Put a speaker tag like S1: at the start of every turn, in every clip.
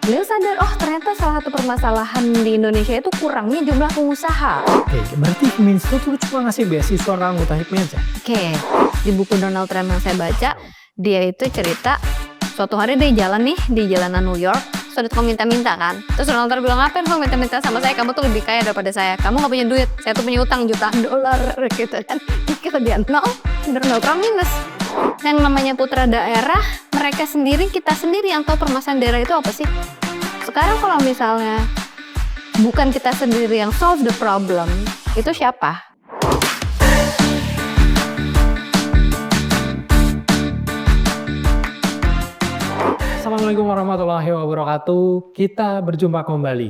S1: Beliau sadar, oh ternyata salah satu permasalahan di Indonesia itu kurangnya jumlah pengusaha.
S2: Oke, berarti HIPMI Institute cuma ngasih beasiswa ke anggota HIPMI aja?
S1: Oke, di buku Donald Trump yang saya baca, dia itu cerita suatu hari dia jalan nih di jalanan New York, terus ada tukang minta-minta kan. Terus Donald Trump bilang, ngapain kamu minta-minta sama saya, kamu tuh lebih kaya daripada saya, kamu gak punya duit, saya tuh punya utang jutaan dolar gitu kan. Kalau dia Donald Trump minus. Yang namanya putra daerah, mereka sendiri, kita sendiri yang tahu permasalahan daerah itu apa sih. Sekarang kalau misalnya bukan kita sendiri yang solve the problem, itu siapa?
S2: Assalamualaikum warahmatullahi wabarakatuh. Kita berjumpa kembali.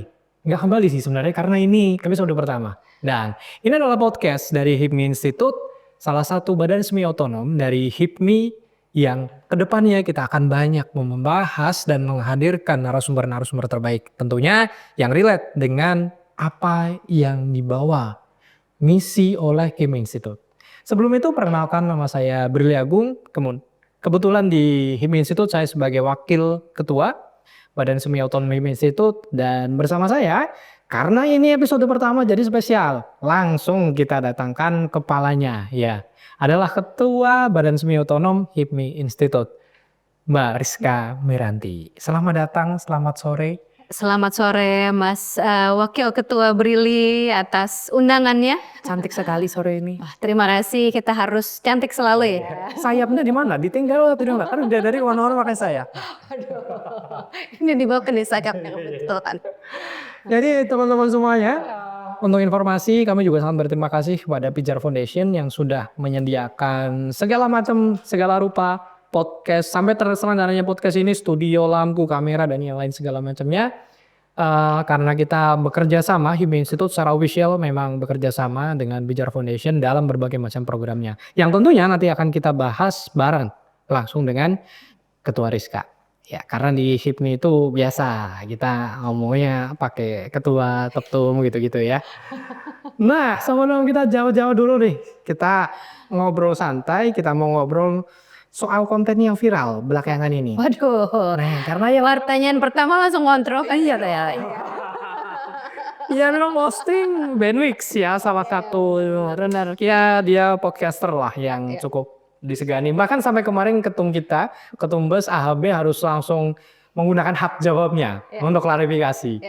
S2: Nggak kembali sih sebenarnya karena ini episode pertama. Dan ini adalah podcast dari HIPMI Institute, salah satu badan semi otonom dari HIPMI yang kedepannya kita akan banyak membahas dan menghadirkan narasumber-narasumber terbaik. Tentunya yang relate dengan apa yang dibawa misi oleh HIPMI Institute. Sebelum itu perkenalkan, nama saya Brili Agung. Kebetulan di HIPMI Institute saya sebagai wakil ketua Badan Semi Otonom HIPMI Institute, dan bersama saya karena ini episode pertama jadi spesial, langsung kita datangkan kepalanya, ya adalah Ketua Badan Semi Otonom HIPMI Institute, Mbak Rizka Miranti. Selamat datang, selamat sore.
S1: Selamat sore Mas Wakil Ketua Brili atas undangannya.
S2: Cantik sekali sore ini.
S1: Terima kasih, kita harus cantik selalu ya.
S2: Sayapnya di mana? Ditinggal atau enggak? Kan udah dari warna-warna pakai sayap.
S1: Ini dibawa ke sayapnya kebetulan.
S2: Jadi teman-teman semuanya, untuk informasi kami juga sangat berterima kasih kepada Pijar Foundation yang sudah menyediakan segala macam, segala rupa podcast, sampai terselenggaranya podcast ini, studio, lampu, kamera, dan yang lain segala macamnya. Karena kita bekerja sama, HIPMI Institute secara official memang bekerja sama dengan Pijar Foundation dalam berbagai macam programnya. Yang tentunya nanti akan kita bahas bareng langsung dengan Ketua Rizka. Ya, karena di HIPMI itu biasa kita ngomongnya pakai ketua, ketum gitu-gitu ya. Nah, sebelum kita jauh-jauh dulu nih, kita ngobrol santai, kita mau ngobrol soal konten yang viral belakangan ini.
S1: Waduh, karena yang pertanyaan pertama langsung kontrol kan ya.
S2: Ya memang posting Ben Wicks ya, salah satu ya dia podcaster lah yang cukup disegani. Bahkan sampai kemarin ketum bus AHB harus langsung menggunakan hak jawabnya untuk klarifikasi.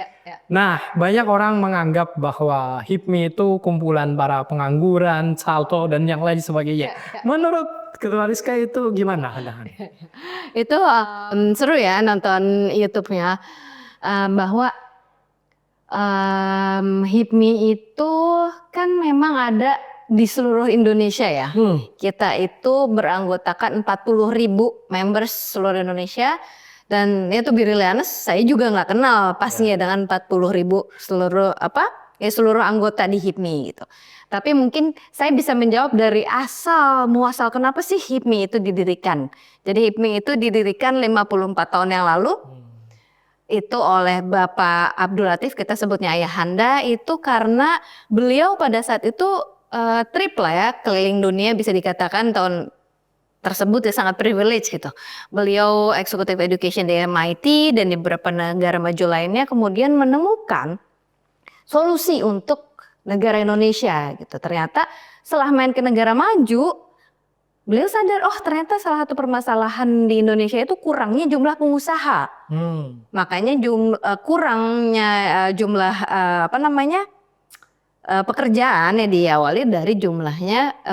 S2: Nah, banyak orang menganggap bahwa HIPMI itu kumpulan para pengangguran, salto, dan yang lain sebagainya. Menurut Ketua Rizka itu gimana?
S1: Itu seru ya nonton YouTube-nya, bahwa HIPMI itu kan memang ada di seluruh Indonesia ya. Kita itu beranggotakan 40.000 members seluruh Indonesia. Dan itu be really honest, saya juga nggak kenal pastinya dengan 40.000 seluruh anggota di HIPMI gitu. Tapi mungkin saya bisa menjawab dari asal muasal kenapa sih HIPMI itu didirikan. Jadi HIPMI itu didirikan 54 tahun yang lalu. Itu oleh Bapak Abdul Latif, kita sebutnya Ayahanda, itu karena beliau pada saat itu trip lah ya, keliling dunia bisa dikatakan tahun tersebut ya, sangat privilege gitu. Beliau executive education di MIT dan di beberapa negara maju lainnya, kemudian menemukan solusi untuk negara Indonesia gitu. Ternyata setelah main ke negara maju, beliau sadar, oh ternyata salah satu permasalahan di Indonesia itu kurangnya jumlah pengusaha. Makanya kurangnya jumlah pekerjaan ya diawali dari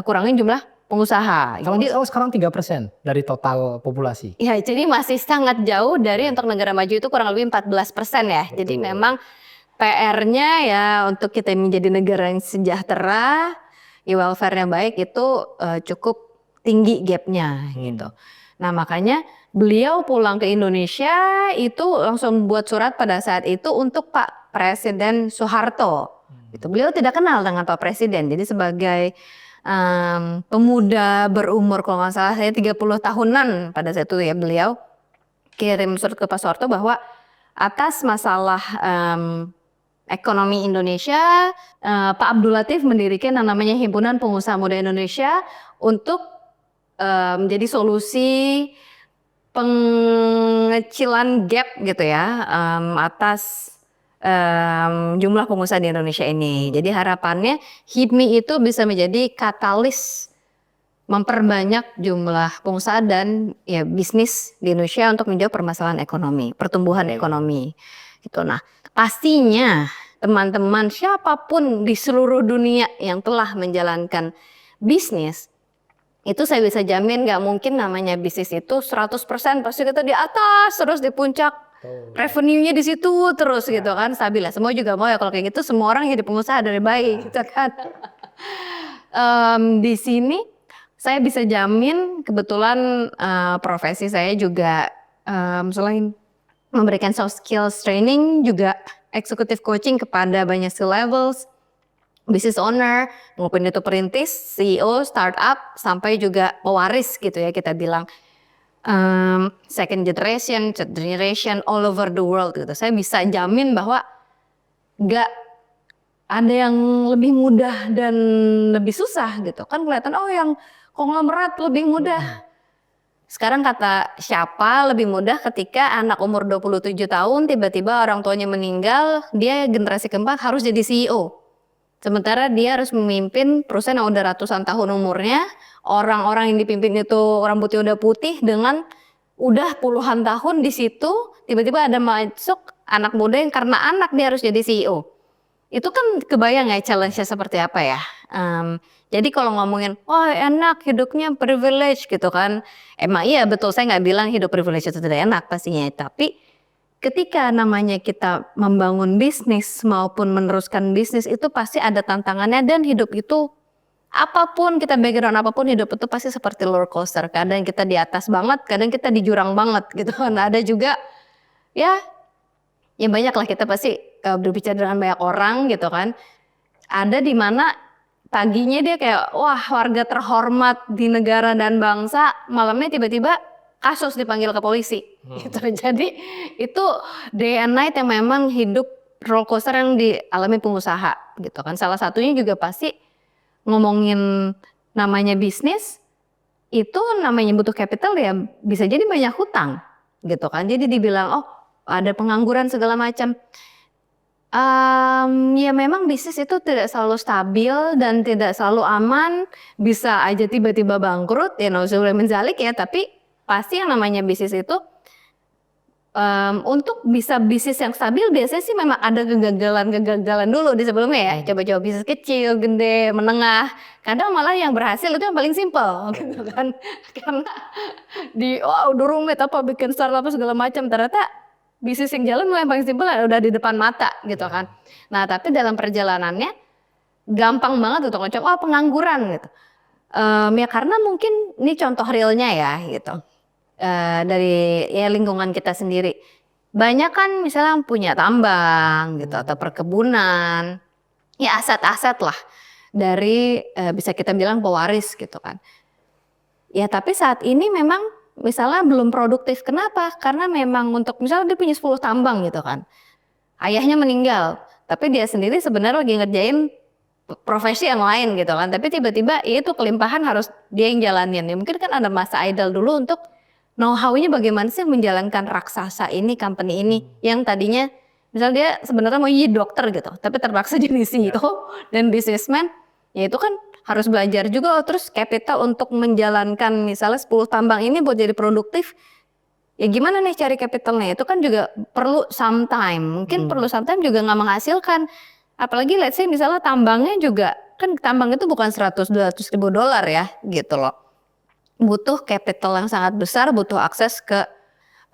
S1: kurangnya jumlah pengusaha.
S2: Kalau sekarang 3% dari total populasi.
S1: Ya, jadi masih sangat jauh dari untuk negara maju itu kurang lebih 14% ya. Betul. Jadi memang PR-nya ya untuk kita menjadi negara yang sejahtera, welfare-nya baik itu cukup tinggi gap-nya gitu. Nah, makanya beliau pulang ke Indonesia itu langsung buat surat pada saat itu untuk Pak Presiden Soeharto. Itu beliau tidak kenal dengan Pak Presiden. Jadi sebagai pemuda berumur kalau nggak salah saya 30 tahunan pada saat itu ya, beliau kirim surat ke Pak Soeharto bahwa atas masalah ekonomi Indonesia, Pak Abdul Latif mendirikan yang namanya Himpunan Pengusaha Muda Indonesia untuk menjadi solusi pengecilan gap gitu ya atas jumlah pengusaha di Indonesia ini. Jadi harapannya HIPMI itu bisa menjadi katalis memperbanyak jumlah pengusaha dan ya bisnis di Indonesia untuk menjawab permasalahan ekonomi, pertumbuhan ekonomi gitu. Nah, pastinya teman-teman siapapun di seluruh dunia yang telah menjalankan bisnis itu saya bisa jamin gak mungkin namanya bisnis itu 100% pasti kita di atas terus di puncak revenue-nya di situ terus gitu kan stabil lah. Semua juga mau ya kalau kayak gitu semua orang jadi pengusaha dari bayi gitu kan. Di sini saya bisa jamin kebetulan profesi saya juga selain memberikan soft skills training juga executive coaching kepada banyak C-levels, business owner, maupun itu perintis, CEO, startup, sampai juga pewaris gitu ya kita bilang. Second generation, third generation, all over the world gitu. Saya bisa jamin bahwa gak ada yang lebih mudah dan lebih susah gitu. Kan kelihatan oh yang konglomerat lebih mudah. Sekarang kata siapa lebih mudah ketika anak umur 27 tahun tiba-tiba orang tuanya meninggal, dia generasi keempat harus jadi CEO. Sementara dia harus memimpin perusahaan yang udah ratusan tahun umurnya, orang-orang yang dipimpin itu rambutnya udah putih dengan udah puluhan tahun di situ, tiba-tiba ada masuk anak muda yang karena anak dia harus jadi CEO. Itu kan kebayang ya challenge-nya seperti apa ya. Jadi kalau ngomongin, wah enak hidupnya privilege gitu kan. Emang iya betul, saya nggak bilang hidup privilege itu tidak enak pastinya. Tapi ketika namanya kita membangun bisnis maupun meneruskan bisnis itu pasti ada tantangannya dan hidup itu apapun kita background apapun hidup itu pasti seperti roller coaster. Kadang kita di atas banget, kadang kita di jurang banget gitu. Nah ada juga ya banyak lah kita pasti berbicara dengan banyak orang gitu kan. Ada di mana paginya dia kayak wah warga terhormat di negara dan bangsa, malamnya tiba-tiba kasus dipanggil ke polisi gitu. Jadi itu day and night yang memang hidup roller coaster yang dialami pengusaha gitu kan. Salah satunya juga pasti ngomongin namanya bisnis itu namanya butuh capital ya bisa jadi banyak hutang gitu kan. Jadi dibilang oh ada pengangguran segala macam. Ya memang bisnis itu tidak selalu stabil dan tidak selalu aman, bisa aja tiba-tiba bangkrut ya nauzubillah min dzalik ya, tapi pasti yang namanya bisnis itu untuk bisa bisnis yang stabil biasanya sih memang ada kegagalan dulu di sebelumnya ya, coba-coba bisnis kecil, gede, menengah, kadang malah yang berhasil itu yang paling simpel gitu kan, karena udah rumit apa bikin startup segala macam ternyata bisnis yang jalan yang paling simpel udah di depan mata gitu kan. Nah tapi dalam perjalanannya gampang banget untuk ngocok pengangguran gitu. Ya karena mungkin ini contoh realnya ya gitu. Dari ya lingkungan kita sendiri. Banyak kan misalnya punya tambang gitu atau perkebunan. Ya aset-aset lah dari bisa kita bilang pewaris gitu kan. Ya tapi saat ini memang misalnya belum produktif. Kenapa? Karena memang untuk misalnya dia punya 10 tambang gitu kan. Ayahnya meninggal, tapi dia sendiri sebenarnya lagi ngerjain profesi yang lain gitu kan. Tapi tiba-tiba itu kelimpahan harus dia yang jalanin. Ya mungkin kan ada masa idle dulu untuk know how-nya bagaimana sih menjalankan raksasa ini, company ini. Yang tadinya misalnya dia sebenarnya mau jadi dokter gitu, tapi terpaksa jadi CEO dan businessman. Ya itu kan harus belajar juga terus capital untuk menjalankan misalnya 10 tambang ini buat jadi produktif. Ya gimana nih cari capitalnya? Itu kan juga perlu sometime. Mungkin perlu sometime juga nggak menghasilkan. Apalagi let's say misalnya tambangnya juga kan tambang itu bukan 100-200 ribu dolar ya gitu loh. Butuh capital yang sangat besar, butuh akses ke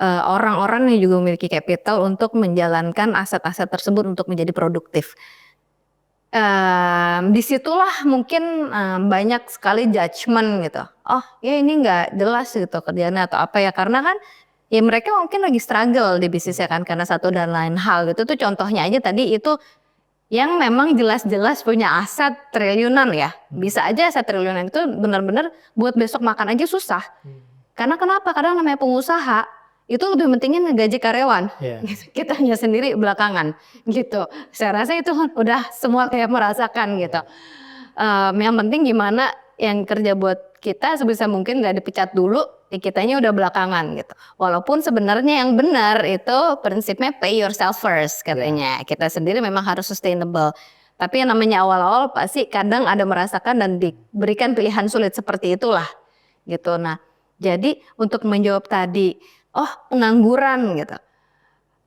S1: orang-orang yang juga memiliki capital untuk menjalankan aset-aset tersebut untuk menjadi produktif. Disitulah mungkin banyak sekali judgement gitu. Oh ya ini nggak jelas gitu kerjaannya atau apa ya, karena kan ya mereka mungkin lagi struggle di bisnisnya kan karena satu dan lain hal gitu. Tuh contohnya aja tadi itu yang memang jelas-jelas punya aset triliunan ya. Bisa aja aset triliunan itu benar-benar buat besok makan aja susah. Karena kenapa? Karena namanya pengusaha itu lebih pentingnya ngegaji karyawan. Kitanya sendiri belakangan gitu. Saya rasa itu udah semua kayak merasakan gitu. Yang penting gimana yang kerja buat kita sebisa mungkin nggak dipecat dulu. kitanya udah belakangan gitu. Walaupun sebenarnya yang benar itu prinsipnya pay yourself first katanya. Kita sendiri memang harus sustainable. Tapi yang namanya awal-awal pasti kadang ada merasakan dan diberikan pilihan sulit seperti itulah gitu. Nah, jadi untuk menjawab tadi, pengangguran gitu.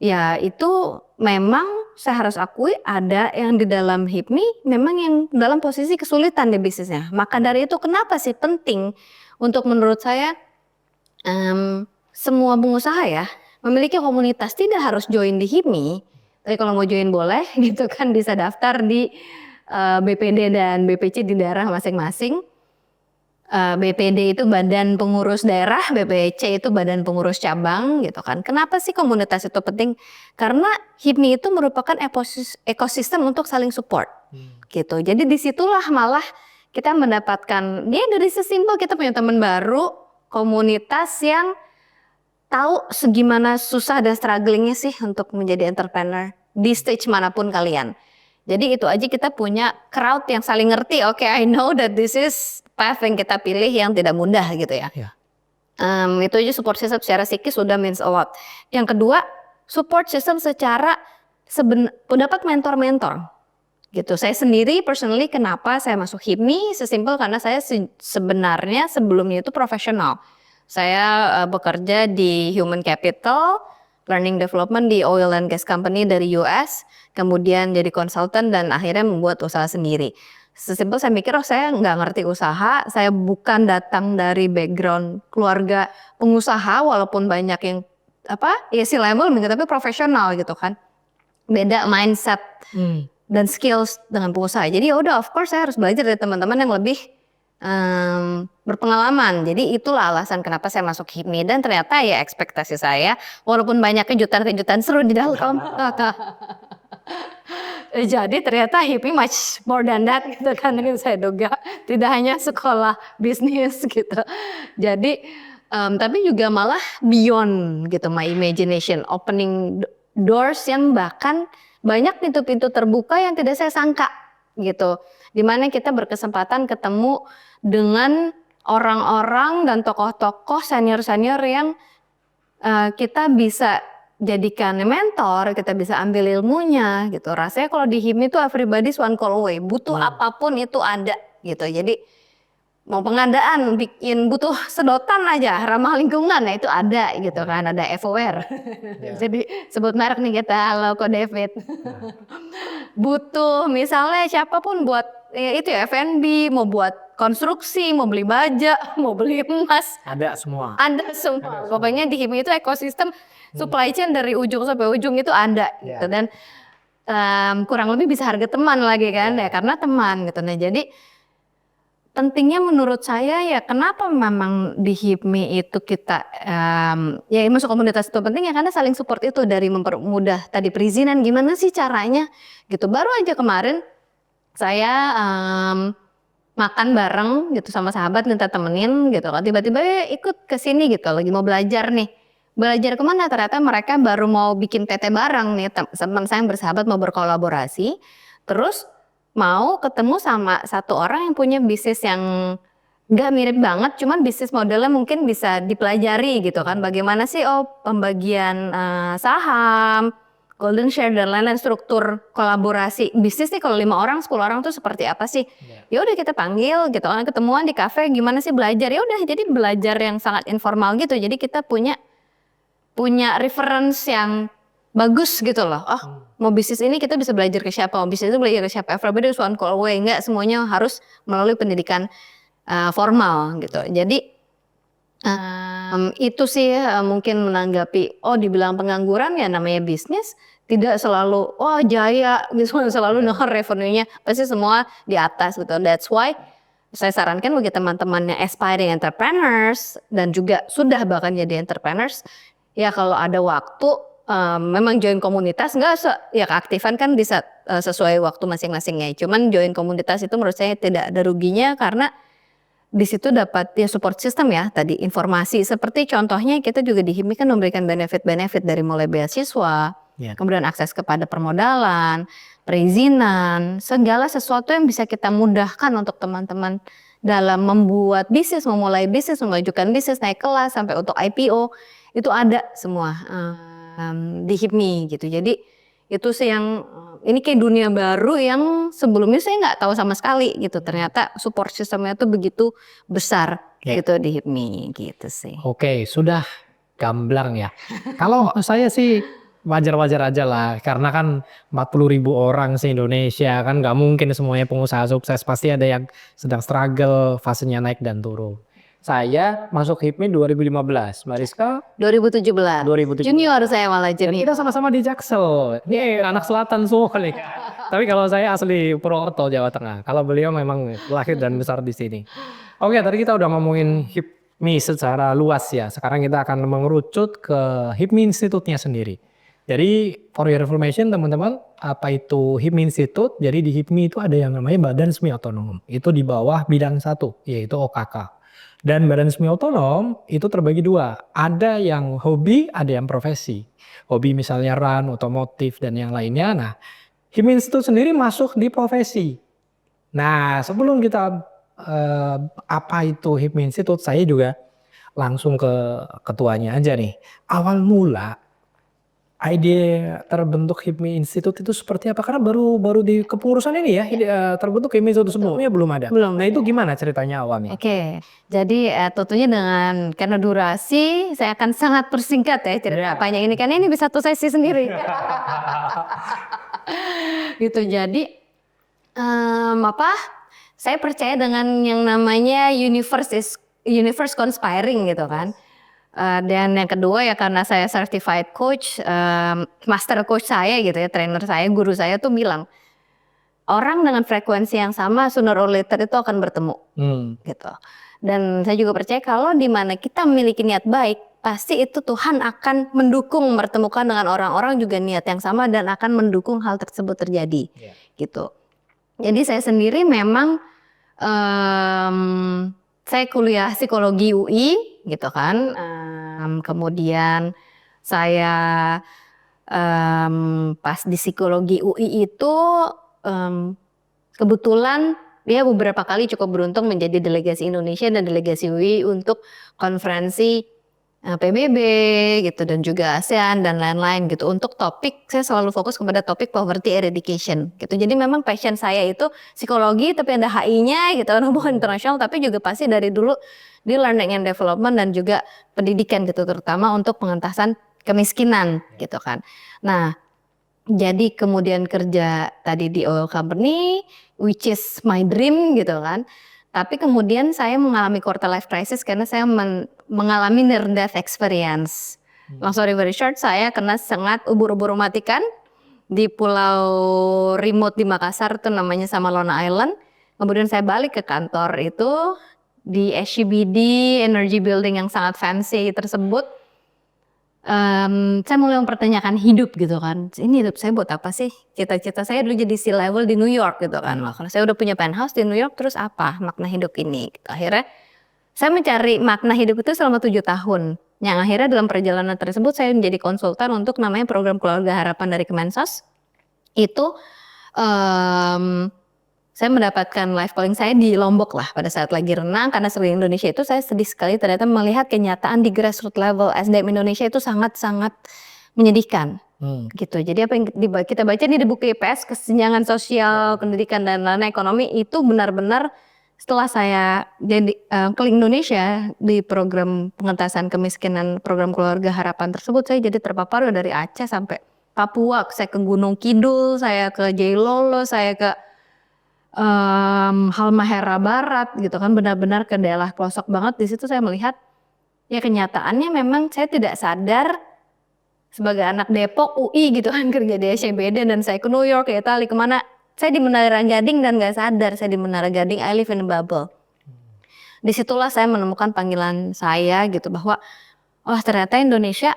S1: Ya itu memang saya harus akui ada yang di dalam HIPMI memang yang dalam posisi kesulitan di bisnisnya. Maka dari itu kenapa sih penting untuk menurut saya semua pengusaha ya memiliki komunitas, tidak harus join di HIPMI. Tapi kalau mau join boleh gitu kan, bisa daftar di BPD dan BPC di daerah masing-masing. BPD itu Badan Pengurus Daerah, BPC itu Badan Pengurus Cabang gitu kan. Kenapa sih komunitas itu penting? Karena HIPMI itu merupakan ekosistem untuk saling support gitu. Jadi disitulah malah kita mendapatkan, ya dari sesimpel kita punya teman baru, komunitas yang tahu segimana susah dan strugglingnya sih untuk menjadi entrepreneur di stage manapun kalian. Jadi itu aja kita punya crowd yang saling ngerti. Oke, I know that this is path yang kita pilih yang tidak mudah gitu ya. Itu aja support system secara psikis sudah means a lot. Yang kedua, support system secara dapat mentor-mentor gitu. Saya sendiri personally kenapa saya masuk HIPMI sesimpel karena saya sebenarnya sebelumnya itu profesional. Saya bekerja di human capital, learning development di oil and gas company dari US, kemudian jadi konsultan dan akhirnya membuat usaha sendiri. Sesimpel saya mikir, saya nggak ngerti usaha, saya bukan datang dari background keluarga pengusaha, walaupun banyak yang C-level tapi profesional gitu kan. Beda mindset dan skills dengan pengusaha. Jadi ya udah, of course saya harus belajar dari teman-teman yang lebih berpengalaman. Jadi itulah alasan kenapa saya masuk HIPMI, dan ternyata ya ekspektasi saya walaupun banyak kejutan-kejutan seru di dalam jadi ternyata HIPMI much more than that gitu kan, yang saya duga tidak hanya sekolah bisnis gitu. Jadi tapi juga malah beyond gitu, my imagination, opening doors yang bahkan banyak pintu-pintu terbuka yang tidak saya sangka gitu. Dimana kita berkesempatan ketemu dengan orang-orang dan tokoh-tokoh senior-senior yang kita bisa jadikan mentor, kita bisa ambil ilmunya gitu. Rasanya kalau di HIPMI itu everybody's one call away, butuh apapun itu ada gitu. Jadi mau pengadaan bikin butuh sedotan aja ramah lingkungan, itu ada gitu kan, ada FOR. Jadi sebut merek nih kita, halo Ko David. Butuh misalnya siapapun buat itu ya F&B, mau buat konstruksi, mau beli baja, mau beli emas,
S2: ada semua.
S1: Pokoknya di HIPMI itu ekosistem supply chain dari ujung sampai ujung itu ada gitu. Dan kurang lebih bisa harga teman lagi kan ya, karena teman gitu. Nah jadi pentingnya menurut saya ya, kenapa memang di HIPMI itu kita ya masuk komunitas itu penting ya, karena saling support itu, dari mempermudah tadi perizinan gimana sih caranya gitu. Baru aja kemarin saya makan bareng gitu sama sahabat, minta temenin gitu kan, tiba-tiba ikut ke sini gitu, lagi mau belajar nih. Belajar kemana? Ternyata mereka baru mau bikin PT bareng nih, teman saya yang bersahabat mau berkolaborasi, terus mau ketemu sama satu orang yang punya bisnis yang gak mirip banget, cuman bisnis modelnya mungkin bisa dipelajari gitu kan. Bagaimana sih pembagian saham, golden share dan lain-lain, struktur kolaborasi bisnis nih kalau 5 orang 10 orang tuh seperti apa sih. Ya udah kita panggil gitu kan, ketemuan di kafe, gimana sih belajar. Ya udah, jadi belajar yang sangat informal gitu. Jadi kita punya reference yang bagus gitu loh. Mau bisnis ini kita bisa belajar ke siapa, mau bisnis itu belajar ke siapa. Everybody is one call away, enggak semuanya harus melalui pendidikan formal gitu. Jadi itu sih mungkin menanggapi, dibilang pengangguran ya namanya bisnis, tidak selalu jaya gitu, selalu revenue-nya pasti semua di atas gitu. That's why saya sarankan bagi teman-teman yang aspiring entrepreneurs dan juga sudah bahkan jadi entrepreneurs, ya kalau ada waktu memang join komunitas, ya keaktifan kan bisa sesuai waktu masing-masingnya. Cuman join komunitas itu menurut saya tidak ada ruginya, karena di situ dapat ya support system ya, tadi informasi. Seperti contohnya kita juga di HIPMI kan memberikan benefit-benefit dari mulai beasiswa, kemudian akses kepada permodalan, perizinan, segala sesuatu yang bisa kita mudahkan untuk teman-teman dalam membuat bisnis, memulai bisnis, memajukan bisnis, naik kelas sampai untuk IPO itu ada semua di HIPMI gitu. Jadi itu sih yang ini kayak dunia baru yang sebelumnya saya nggak tahu sama sekali gitu. Ternyata support sistemnya tuh begitu besar gitu di HIPMI gitu sih.
S2: Oke, sudah gamblang ya. Kalau saya sih wajar-wajar aja lah, karena kan 40.000 orang se-Indonesia kan nggak mungkin semuanya pengusaha sukses, pasti ada yang sedang struggle, fasenya naik dan turun. Saya masuk HIPMI 2015, Mbak Rizka
S1: 2017.
S2: 2017.
S1: Junior saya malah
S2: Dan
S1: junior.
S2: kita sama-sama di Jaksel. Ini anak selatan semua nih. Tapi kalau saya asli Purwokerto, Jawa Tengah. Kalau beliau memang lahir dan besar di sini. Oke, tadi kita udah ngomongin HIPMI secara luas ya. Sekarang kita akan mengerucut ke HIPMI Institute-nya sendiri. Jadi for your information teman-teman, apa itu HIPMI Institute? Jadi di HIPMI itu ada yang namanya Badan Resmi Otonom. Itu di bawah bidang 1, yaitu OKK. Dan Badan Resmi Otonom itu terbagi 2. Ada yang hobi, ada yang profesi. Hobi misalnya run, otomotif, dan yang lainnya. Nah, HIPMI Institute sendiri masuk di profesi. Nah, sebelum kita apa itu HIPMI Institute, saya juga langsung ke ketuanya aja nih. Awal mula ide terbentuk HIPMI Institute itu seperti apa? Karena baru di kepengurusan ini ya terbentuk HIPMI Institute, sebelumnya belum ada.
S1: Belum.
S2: Nah itu gimana ceritanya awalnya?
S1: Oke, jadi tentunya karena durasi saya akan sangat persingkat ya cerita panjang ini, karena ini bisa satu sesi sendiri. Gitu, jadi saya percaya dengan yang namanya universe conspiring gitu kan. Dan yang kedua ya karena saya certified coach, master coach saya gitu ya, trainer saya, guru saya tuh bilang orang dengan frekuensi yang sama sooner or later itu akan bertemu gitu. Dan saya juga percaya kalau di mana kita memiliki niat baik, pasti itu Tuhan akan mendukung mempertemukan dengan orang-orang juga niat yang sama dan akan mendukung hal tersebut terjadi gitu. Jadi saya sendiri memang saya kuliah psikologi UI gitu kan, kemudian saya pas di psikologi UI itu kebetulan dia beberapa kali cukup beruntung menjadi delegasi Indonesia dan delegasi UI untuk konferensi PBB gitu dan juga ASEAN dan lain-lain gitu. Untuk topik saya selalu fokus kepada topik poverty eradication gitu. Jadi memang passion saya itu psikologi tapi ada HI-nya gitu, hubungan internasional, tapi juga pasti dari dulu di learning and development dan juga pendidikan gitu, terutama untuk pengentasan kemiskinan gitu kan. Nah, jadi kemudian kerja tadi di oil company which is my dream gitu kan. Tapi kemudian saya mengalami quarter life crisis karena saya mengalami near death experience. Long story very short, saya kena sengat ubur-ubur mematikan di pulau remote di Makassar tuh namanya Samalona Island. Kemudian saya balik ke kantor itu di SCBD Energy Building yang sangat fancy tersebut. Saya mulai mempertanyakan hidup gitu kan. Ini hidup saya buat apa sih? Cita-cita saya dulu jadi C-level di New York gitu kan. Kalau saya udah punya penthouse di New York, terus apa makna hidup ini? Akhirnya saya mencari makna hidup itu selama 7 tahun. Yang akhirnya dalam perjalanan tersebut saya menjadi konsultan untuk namanya program keluarga harapan dari Kemensos. Itu saya mendapatkan life calling saya di Lombok lah pada saat lagi renang, karena seluruh Indonesia itu saya sedih sekali ternyata melihat kenyataan di grassroots level SDM Indonesia itu sangat-sangat menyedihkan gitu. Jadi apa yang kita baca di buku IPS, kesenjangan sosial, pendidikan dan lain-lain ekonomi itu benar-benar setelah saya jadi keliling Indonesia di program pengentasan kemiskinan program keluarga harapan tersebut, saya jadi terpapar dari Aceh sampai Papua, saya ke Gunung Kidul, saya ke Jailolo, saya ke Halmahera Barat gitu kan, benar-benar ke daerah pelosok banget. Di situ saya melihat ya kenyataannya memang saya tidak sadar sebagai anak Depok UI gitu kan, kerja di SCBD dan saya ke New York, ke Italia, kemana saya di Menara Gading dan gak sadar saya di Menara Gading, I live in a bubble. Disitulah saya menemukan panggilan saya gitu, bahwa oh ternyata Indonesia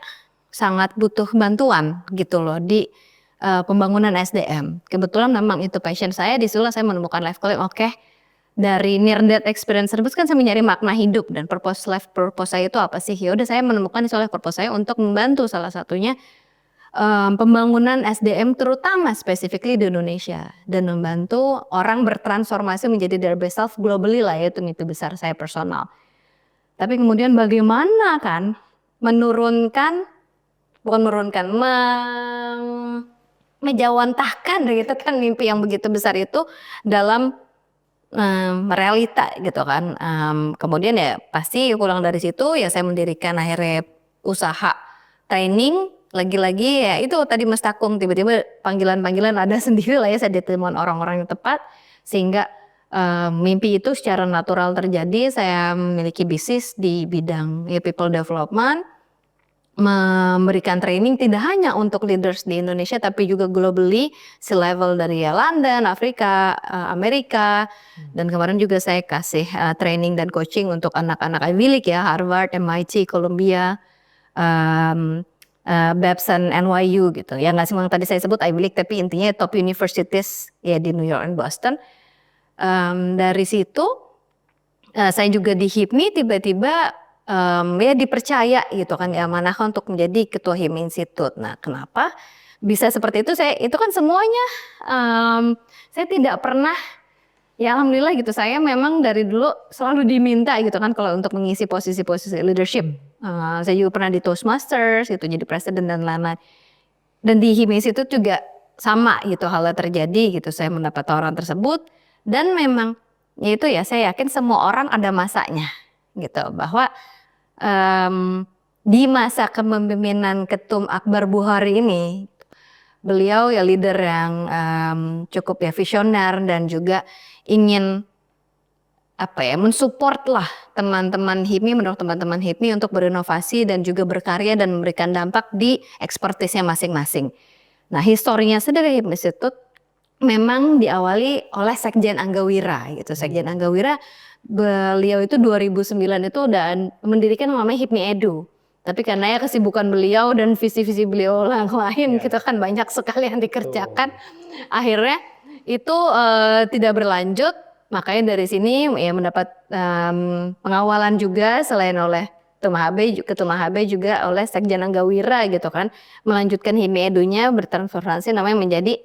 S1: sangat butuh bantuan gitu loh di pembangunan SDM. Kebetulan memang itu passion saya, disitulah saya menemukan life calling. Oke, dari near death experience tersebut kan saya mencari makna hidup dan life purpose saya itu apa sih? Ya udah saya menemukan life purpose saya untuk membantu salah satunya pembangunan SDM terutama specifically di Indonesia dan membantu orang bertransformasi menjadi their best self globally lah ya, itu mimpi besar saya personal. Tapi kemudian bagaimana kan menjawantahkan gitu kan mimpi yang begitu besar itu dalam realita gitu kan. Kemudian ya pasti pulang dari situ ya saya mendirikan akhirnya usaha training. Lagi-lagi ya itu tadi Mas Takung, tiba-tiba panggilan-panggilan ada sendiri lah ya, saya ditemukan orang-orang yang tepat sehingga mimpi itu secara natural terjadi. Saya memiliki bisnis di bidang people development, memberikan training tidak hanya untuk leaders di Indonesia tapi juga globally, C-level dari London, Afrika, Amerika, dan kemarin juga saya kasih training dan coaching untuk anak-anak Ivy League ya, Harvard, MIT, Columbia, Babson, NYU gitu ya, nggak semua yang tadi saya sebut Ivy League tapi intinya top universities ya di New York dan Boston. Dari situ saya juga di HIPMI tiba-tiba ya dipercaya gitu kan ya amanah untuk menjadi ketua HIPMI Institute. Nah kenapa bisa seperti itu? Itu kan semuanya saya tidak pernah, ya alhamdulillah gitu, saya memang dari dulu selalu diminta gitu kan kalau untuk mengisi posisi-posisi leadership. Saya juga pernah di Toastmasters gitu jadi presiden dan lain-lain. Dan di HIPMI Institute juga sama gitu halnya terjadi gitu, saya mendapat tawaran tersebut dan memang ya itu ya saya yakin semua orang ada masanya gitu, bahwa di masa kepemimpinan Ketum Akbar Buhari ini beliau ya leader yang cukup ya visioner dan juga ingin mensupport lah teman-teman HIPMI, mendorong teman-teman HIPMI untuk berinovasi dan juga berkarya dan memberikan dampak di ekspertisnya masing-masing. Nah historinya sendiri HIPMI Institute memang diawali oleh Sekjen Anggawira gitu. Sekjen Anggawira beliau itu 2009 itu udah mendirikan namanya HIPMI Edu. Tapi karena ya kesibukan beliau dan visi-visi beliau yang lain gitu kan banyak sekali yang dikerjakan. Akhirnya itu tidak berlanjut. Makanya dari sini ya mendapat pengawalan juga selain oleh Ketum HB juga oleh Sekjen Anggawira gitu kan. Melanjutkan HIPMI Edunya bertransformasi namanya menjadi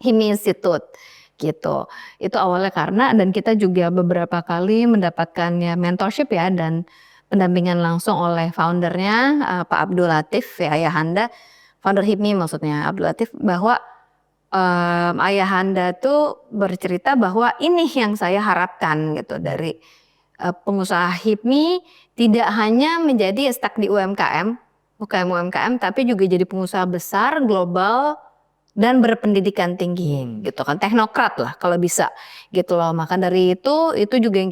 S1: HIPMI Institute gitu. Itu awalnya karena dan kita juga beberapa kali mendapatkan ya mentorship ya dan pendampingan langsung oleh foundernya Pak Abdul Latif ya Ayahanda, founder HIPMI maksudnya Abdul Latif, bahwa Ayahanda tuh bercerita bahwa ini yang saya harapkan gitu dari pengusaha HIPMI, tidak hanya menjadi stuck di UMKM tapi juga jadi pengusaha besar global dan berpendidikan tinggi gitu kan, teknokrat lah kalau bisa gitu loh. Maka dari itu juga yang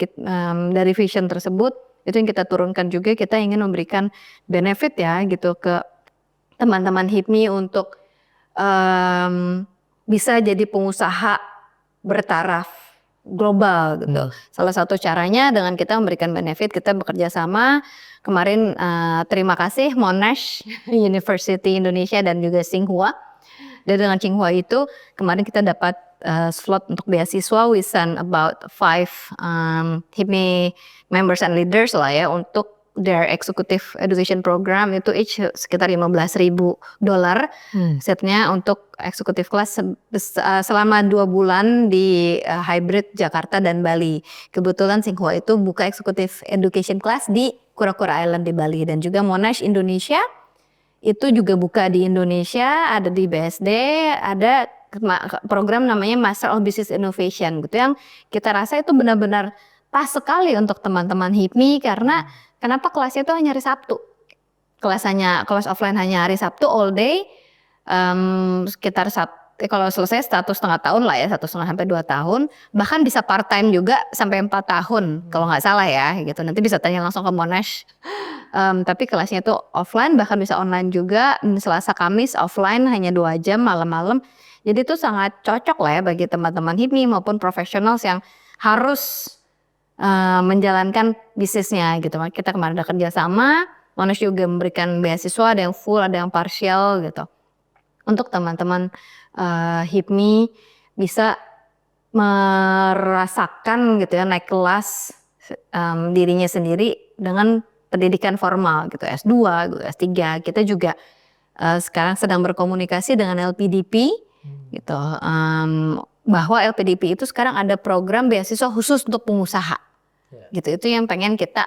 S1: dari vision tersebut itu yang kita turunkan juga, kita ingin memberikan benefit ya gitu ke teman-teman HIPMI untuk bisa jadi pengusaha bertaraf global gitu. Salah satu caranya dengan kita memberikan benefit, kita bekerja sama. Kemarin terima kasih Monash University Indonesia dan juga Tsinghua. Dan dengan Tsinghua itu kemarin kita dapat slot untuk beasiswa with about 5 HIPMI members and leaders lah ya untuk their executive education program, itu each sekitar $15.000 setnya untuk executive class selama 2 bulan di hybrid Jakarta dan Bali. Kebetulan Tsinghua itu buka executive education class di Kura-Kura Island di Bali, dan juga Monash Indonesia itu juga buka di Indonesia, ada di BSD, ada program namanya Master of Business Innovation gitu, yang kita rasa itu benar-benar pas sekali untuk teman-teman HIPMI. Karena kenapa kelasnya itu hanya hari Sabtu, kelas offline hanya hari Sabtu all day, sekitar kalau selesai 1,5 tahun lah ya, 1,5 sampai 2 tahun, bahkan bisa part time juga sampai 4 tahun kalau nggak salah ya gitu. Nanti bisa tanya langsung ke Monash. Tapi kelasnya itu offline, bahkan bisa online juga. Selasa Kamis offline hanya 2 jam malam-malam. Jadi itu sangat cocok lah ya bagi teman-teman HIPMI maupun profesional yang harus menjalankan bisnisnya gitu. Kita kemarin ada kerjasama, Monash juga memberikan beasiswa, ada yang full, ada yang partial gitu, untuk teman-teman HIPMI bisa merasakan gitu ya, naik kelas dirinya sendiri dengan pendidikan formal gitu, S2, S3. Kita juga sekarang sedang berkomunikasi dengan LPDP gitu, bahwa LPDP itu sekarang ada program beasiswa khusus untuk pengusaha gitu. Itu yang pengen kita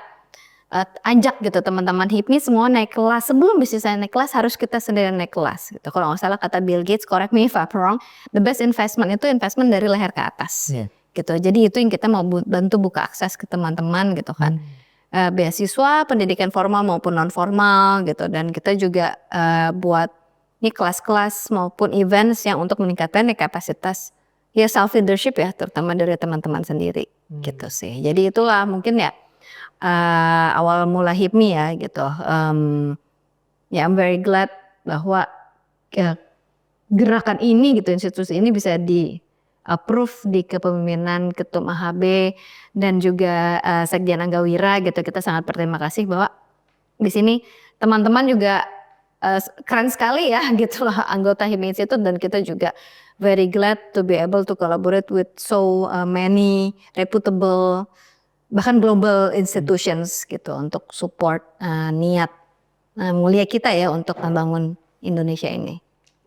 S1: ajak gitu teman-teman HIPMI semua naik kelas. Sebelum bisnisnya naik kelas harus kita sendiri naik kelas gitu. Kalau nggak salah kata Bill Gates, correct me if I'm wrong, the best investment itu investment dari leher ke atas gitu. Jadi itu yang kita mau bantu buka akses ke teman-teman gitu kan. Beasiswa pendidikan formal maupun non formal gitu, dan kita juga buat ini kelas-kelas maupun events yang untuk meningkatkan kapasitas ya self leadership ya, terutama dari teman-teman sendiri gitu sih. Jadi itulah mungkin ya awal mula HIPMI ya gitu. Ya I'm very glad bahwa gerakan ini gitu, institusi ini bisa di approve di kepemimpinan Ketum AHB dan juga Sekjen Anggawira gitu. Kita sangat berterima kasih bahwa di sini teman-teman juga keren sekali ya gitu lah anggota HIPMI Institute, dan kita juga very glad to be able to collaborate with so many reputable bahkan global institutions gitu untuk support niat mulia kita ya untuk membangun Indonesia ini.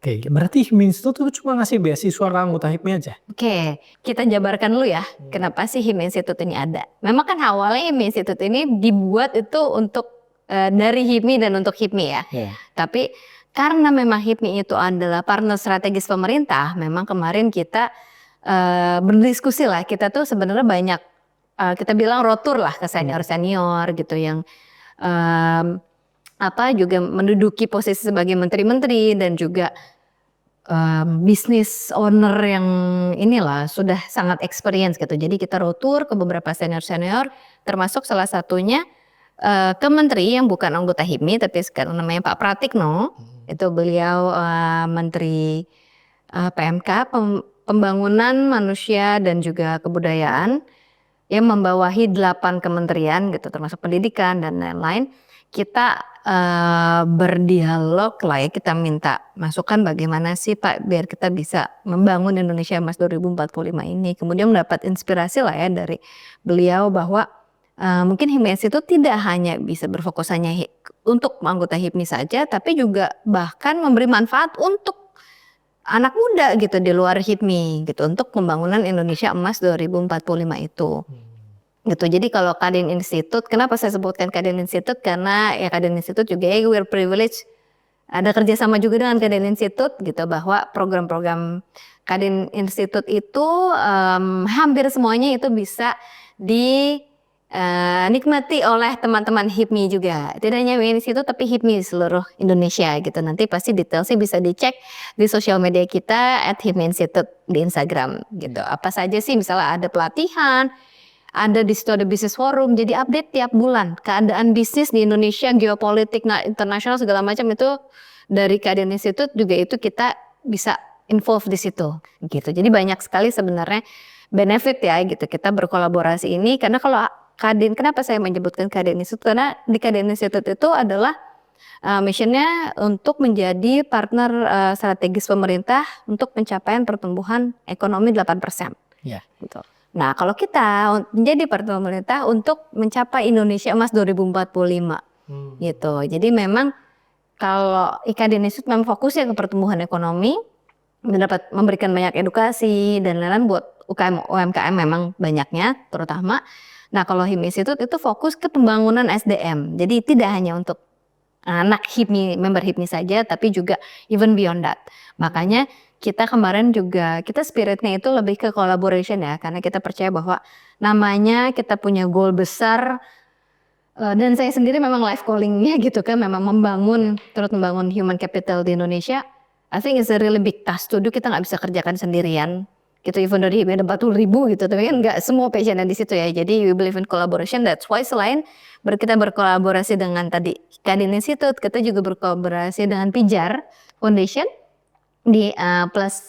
S2: Oke, berarti HIPMI Institute itu cuma ngasih beasiswa ke anggota HIPMI aja?
S1: Oke, kita jabarkan dulu ya, kenapa sih HIPMI Institute ini ada. Memang kan awalnya HIPMI Institute ini dibuat itu untuk dari HIPMI dan untuk HIPMI ya. Tapi karena memang HIPMI itu adalah partner strategis pemerintah, memang kemarin kita berdiskusi lah, kita tuh sebenarnya banyak, kita bilang rotur lah ke senior-senior gitu yang juga menduduki posisi sebagai menteri-menteri dan juga business owner yang inilah sudah sangat experience gitu. Jadi kita rotur ke beberapa senior-senior, termasuk salah satunya ke menteri yang bukan anggota HIPMI tapi sekarang namanya Pak Pratikno. Itu beliau Menteri PMK, Pembangunan Manusia dan juga Kebudayaan, yang membawahi 8 kementerian gitu, termasuk pendidikan dan lain-lain. Kita berdialog lah ya, kita minta masukan bagaimana sih Pak biar kita bisa membangun Indonesia Emas 2045 ini. Kemudian mendapat inspirasi lah ya dari beliau bahwa mungkin HIPMI Institute tidak hanya bisa berfokus hanya untuk anggota HIPMI saja, tapi juga bahkan memberi manfaat untuk anak muda gitu di luar HIPMI gitu untuk pembangunan Indonesia Emas 2045 itu. Gitu. Jadi kalau Kadin Institute, kenapa saya sebutkan Kadin Institute? Karena ya Kadin Institute juga we're privileged, ada kerjasama juga dengan Kadin Institute gitu, bahwa program-program Kadin Institute itu hampir semuanya itu bisa dinikmati oleh teman-teman HIPMI juga. Tidak hanya HIPMI Institute tapi HIPMI di seluruh Indonesia gitu. Nanti pasti detailnya bisa dicek di sosial media kita @HIPMI Institute di Instagram gitu. Apa saja sih, misalnya ada pelatihan, ada di situ ada bisnis forum, jadi update tiap bulan keadaan bisnis di Indonesia, geopolitik, internasional segala macam itu dari Kadin Institute juga itu kita bisa involve di situ gitu. Jadi banyak sekali sebenarnya benefit ya gitu kita berkolaborasi ini, karena kalau Kadin, kenapa saya menyebutkan Kadin Institute, karena di Kadin Institute itu adalah missionnya untuk menjadi partner strategis pemerintah untuk pencapaian pertumbuhan ekonomi 8%. Gitu. Nah kalau kita menjadi partner pemerintah untuk mencapai Indonesia Emas 2045 gitu. Jadi memang kalau Kadin Institute memang fokusnya ke pertumbuhan ekonomi, dapat memberikan banyak edukasi dan lain-lain buat UMKM memang banyaknya terutama. Nah kalau HIPMI Institute itu fokus ke pembangunan SDM. Jadi tidak hanya untuk anak HIPMI, member HIPMI saja, tapi juga even beyond that. Makanya kita kemarin juga, kita spiritnya itu lebih ke collaboration ya, karena kita percaya bahwa namanya kita punya goal besar, dan saya sendiri memang life callingnya gitu kan, memang terus membangun human capital di Indonesia. I think it's a really big task to do, kita nggak bisa kerjakan sendirian. Gitu, even dari HIPMI ada 40.000 gitu, tapi kan nggak semua passionnya di situ ya. Jadi we believe in collaboration, that's why selain kita berkolaborasi dengan tadi Kadin Institute, kita juga berkolaborasi dengan Pijar Foundation di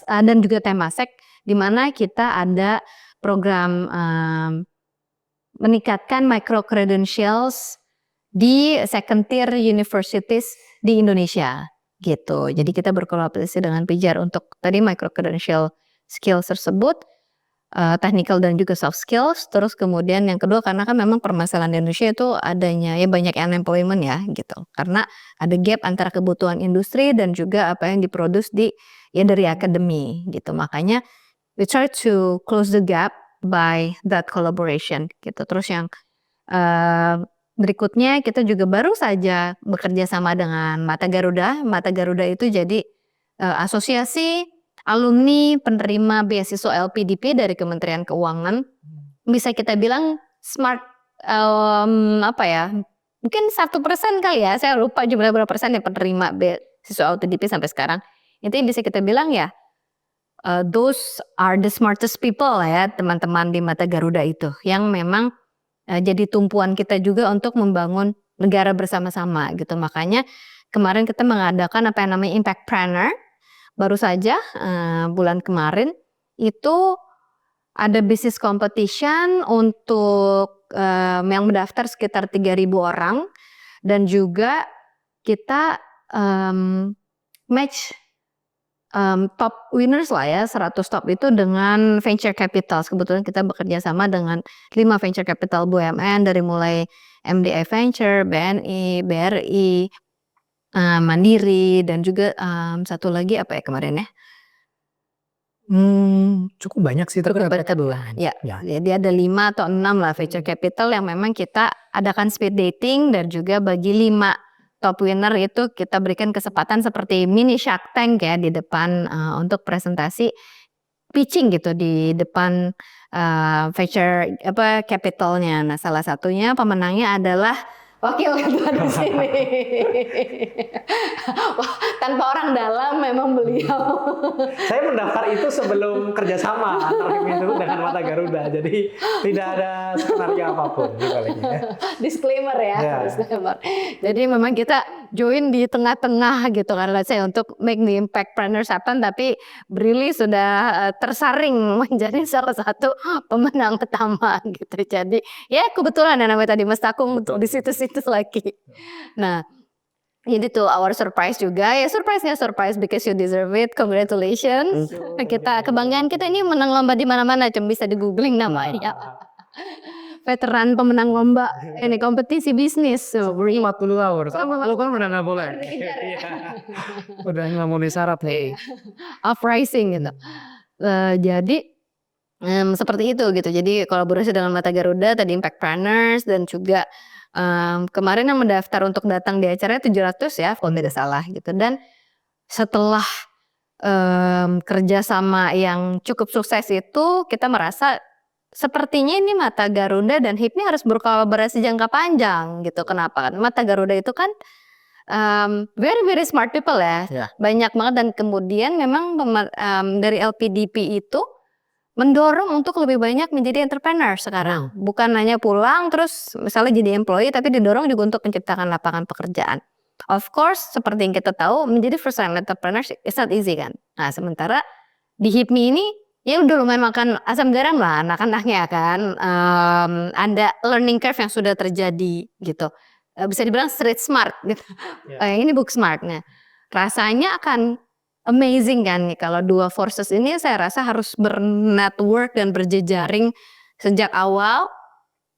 S1: dan juga Temasek, di mana kita ada program meningkatkan micro credentials di second tier universities di Indonesia gitu. Jadi kita berkolaborasi dengan Pijar untuk tadi micro credential skills tersebut. technical dan juga soft skills. Terus kemudian yang kedua karena kan memang permasalahan di Indonesia itu adanya ya banyak unemployment ya gitu. Karena ada gap antara kebutuhan industri dan juga apa yang diproduce dari akademi gitu. Makanya we try to close the gap by that collaboration gitu. Terus yang berikutnya kita juga baru saja bekerja sama dengan Mata Garuda. Mata Garuda itu jadi asosiasi alumni penerima beasiswa LPDP dari Kementerian Keuangan. Bisa kita bilang smart mungkin 1% kali ya, saya lupa jumlah berapa persen yang penerima beasiswa LPDP sampai sekarang. Intinya bisa kita bilang ya those are the smartest people ya teman-teman di Mata Garuda itu yang memang jadi tumpuan kita juga untuk membangun negara bersama-sama gitu. Makanya kemarin kita mengadakan apa yang namanya Impact Planner. Baru saja bulan kemarin itu ada business competition untuk yang mendaftar sekitar 3.000 orang dan juga kita match top winners lah ya 100 top itu dengan venture capital. Kebetulan kita bekerja sama dengan 5 venture capital BUMN dari mulai MDI Venture, BNI, BRI, Mandiri dan juga satu lagi apa ya kemarin ya?
S2: Cukup banyak sih ternyata.
S1: Ya, jadi ada 5 atau 6 lah venture capital yang memang kita adakan speed dating dan juga bagi 5 top winner itu kita berikan kesempatan seperti mini Shark Tank ya di depan untuk presentasi pitching gitu di depan venture capitalnya. Nah, salah satunya pemenangnya adalah wakil ketua di sini. Wah, tanpa orang dalam memang beliau.
S2: Saya mendaftar itu sebelum kerjasama antara Hipmi dengan Mata Garuda, jadi tidak ada skenario apapun di baliknya.
S1: Disclaimer ya. Disclaimer. Jadi memang kita join di tengah-tengah gitu kan, let's say untuk make the impact planners happen, tapi Brili sudah tersaring menjadi salah satu pemenang utama gitu. Jadi ya kebetulan ya namanya tadi Mas Takung untuk di situ-situ lagi. Nah, jadi tuh our surprise juga ya surprise because you deserve it, congratulations. Kita kebanggaan kita ini menang lomba di mana-mana, cuma bisa di googling namanya. Veteran pemenang lomba ini kompetisi bisnis.
S2: 40 hours. Lu kan udah nggak boleh. Udah nggak mau syarat nih.
S1: Uprising gitu. Jadi seperti itu gitu. Jadi kolaborasi dengan Mata Garuda tadi Impact Planners dan juga kemarin yang mendaftar untuk datang di acaranya 700 ya kalau tidak salah gitu. Dan setelah kerjasama yang cukup sukses itu kita merasa sepertinya ini Mata Garuda dan Hipmi harus berkolaborasi jangka panjang gitu. Kenapa? Kan Mata Garuda itu kan very smart people ya. Banyak banget dan kemudian memang dari LPDP itu mendorong untuk lebih banyak menjadi entrepreneur sekarang. Bukan hanya pulang terus misalnya jadi employee, tapi didorong juga untuk menciptakan lapangan pekerjaan. Of course, seperti yang kita tahu, menjadi first time entrepreneur is not easy kan. Nah, sementara di Hipmi ini, ya udah lumayan makan asam garam lah anak-anaknya kan. Ada learning curve yang sudah terjadi gitu. Bisa dibilang street smart gitu. Ini book smartnya. Rasanya akan amazing kan nih kalau dua forces ini saya rasa harus bernetwork dan berjejaring sejak awal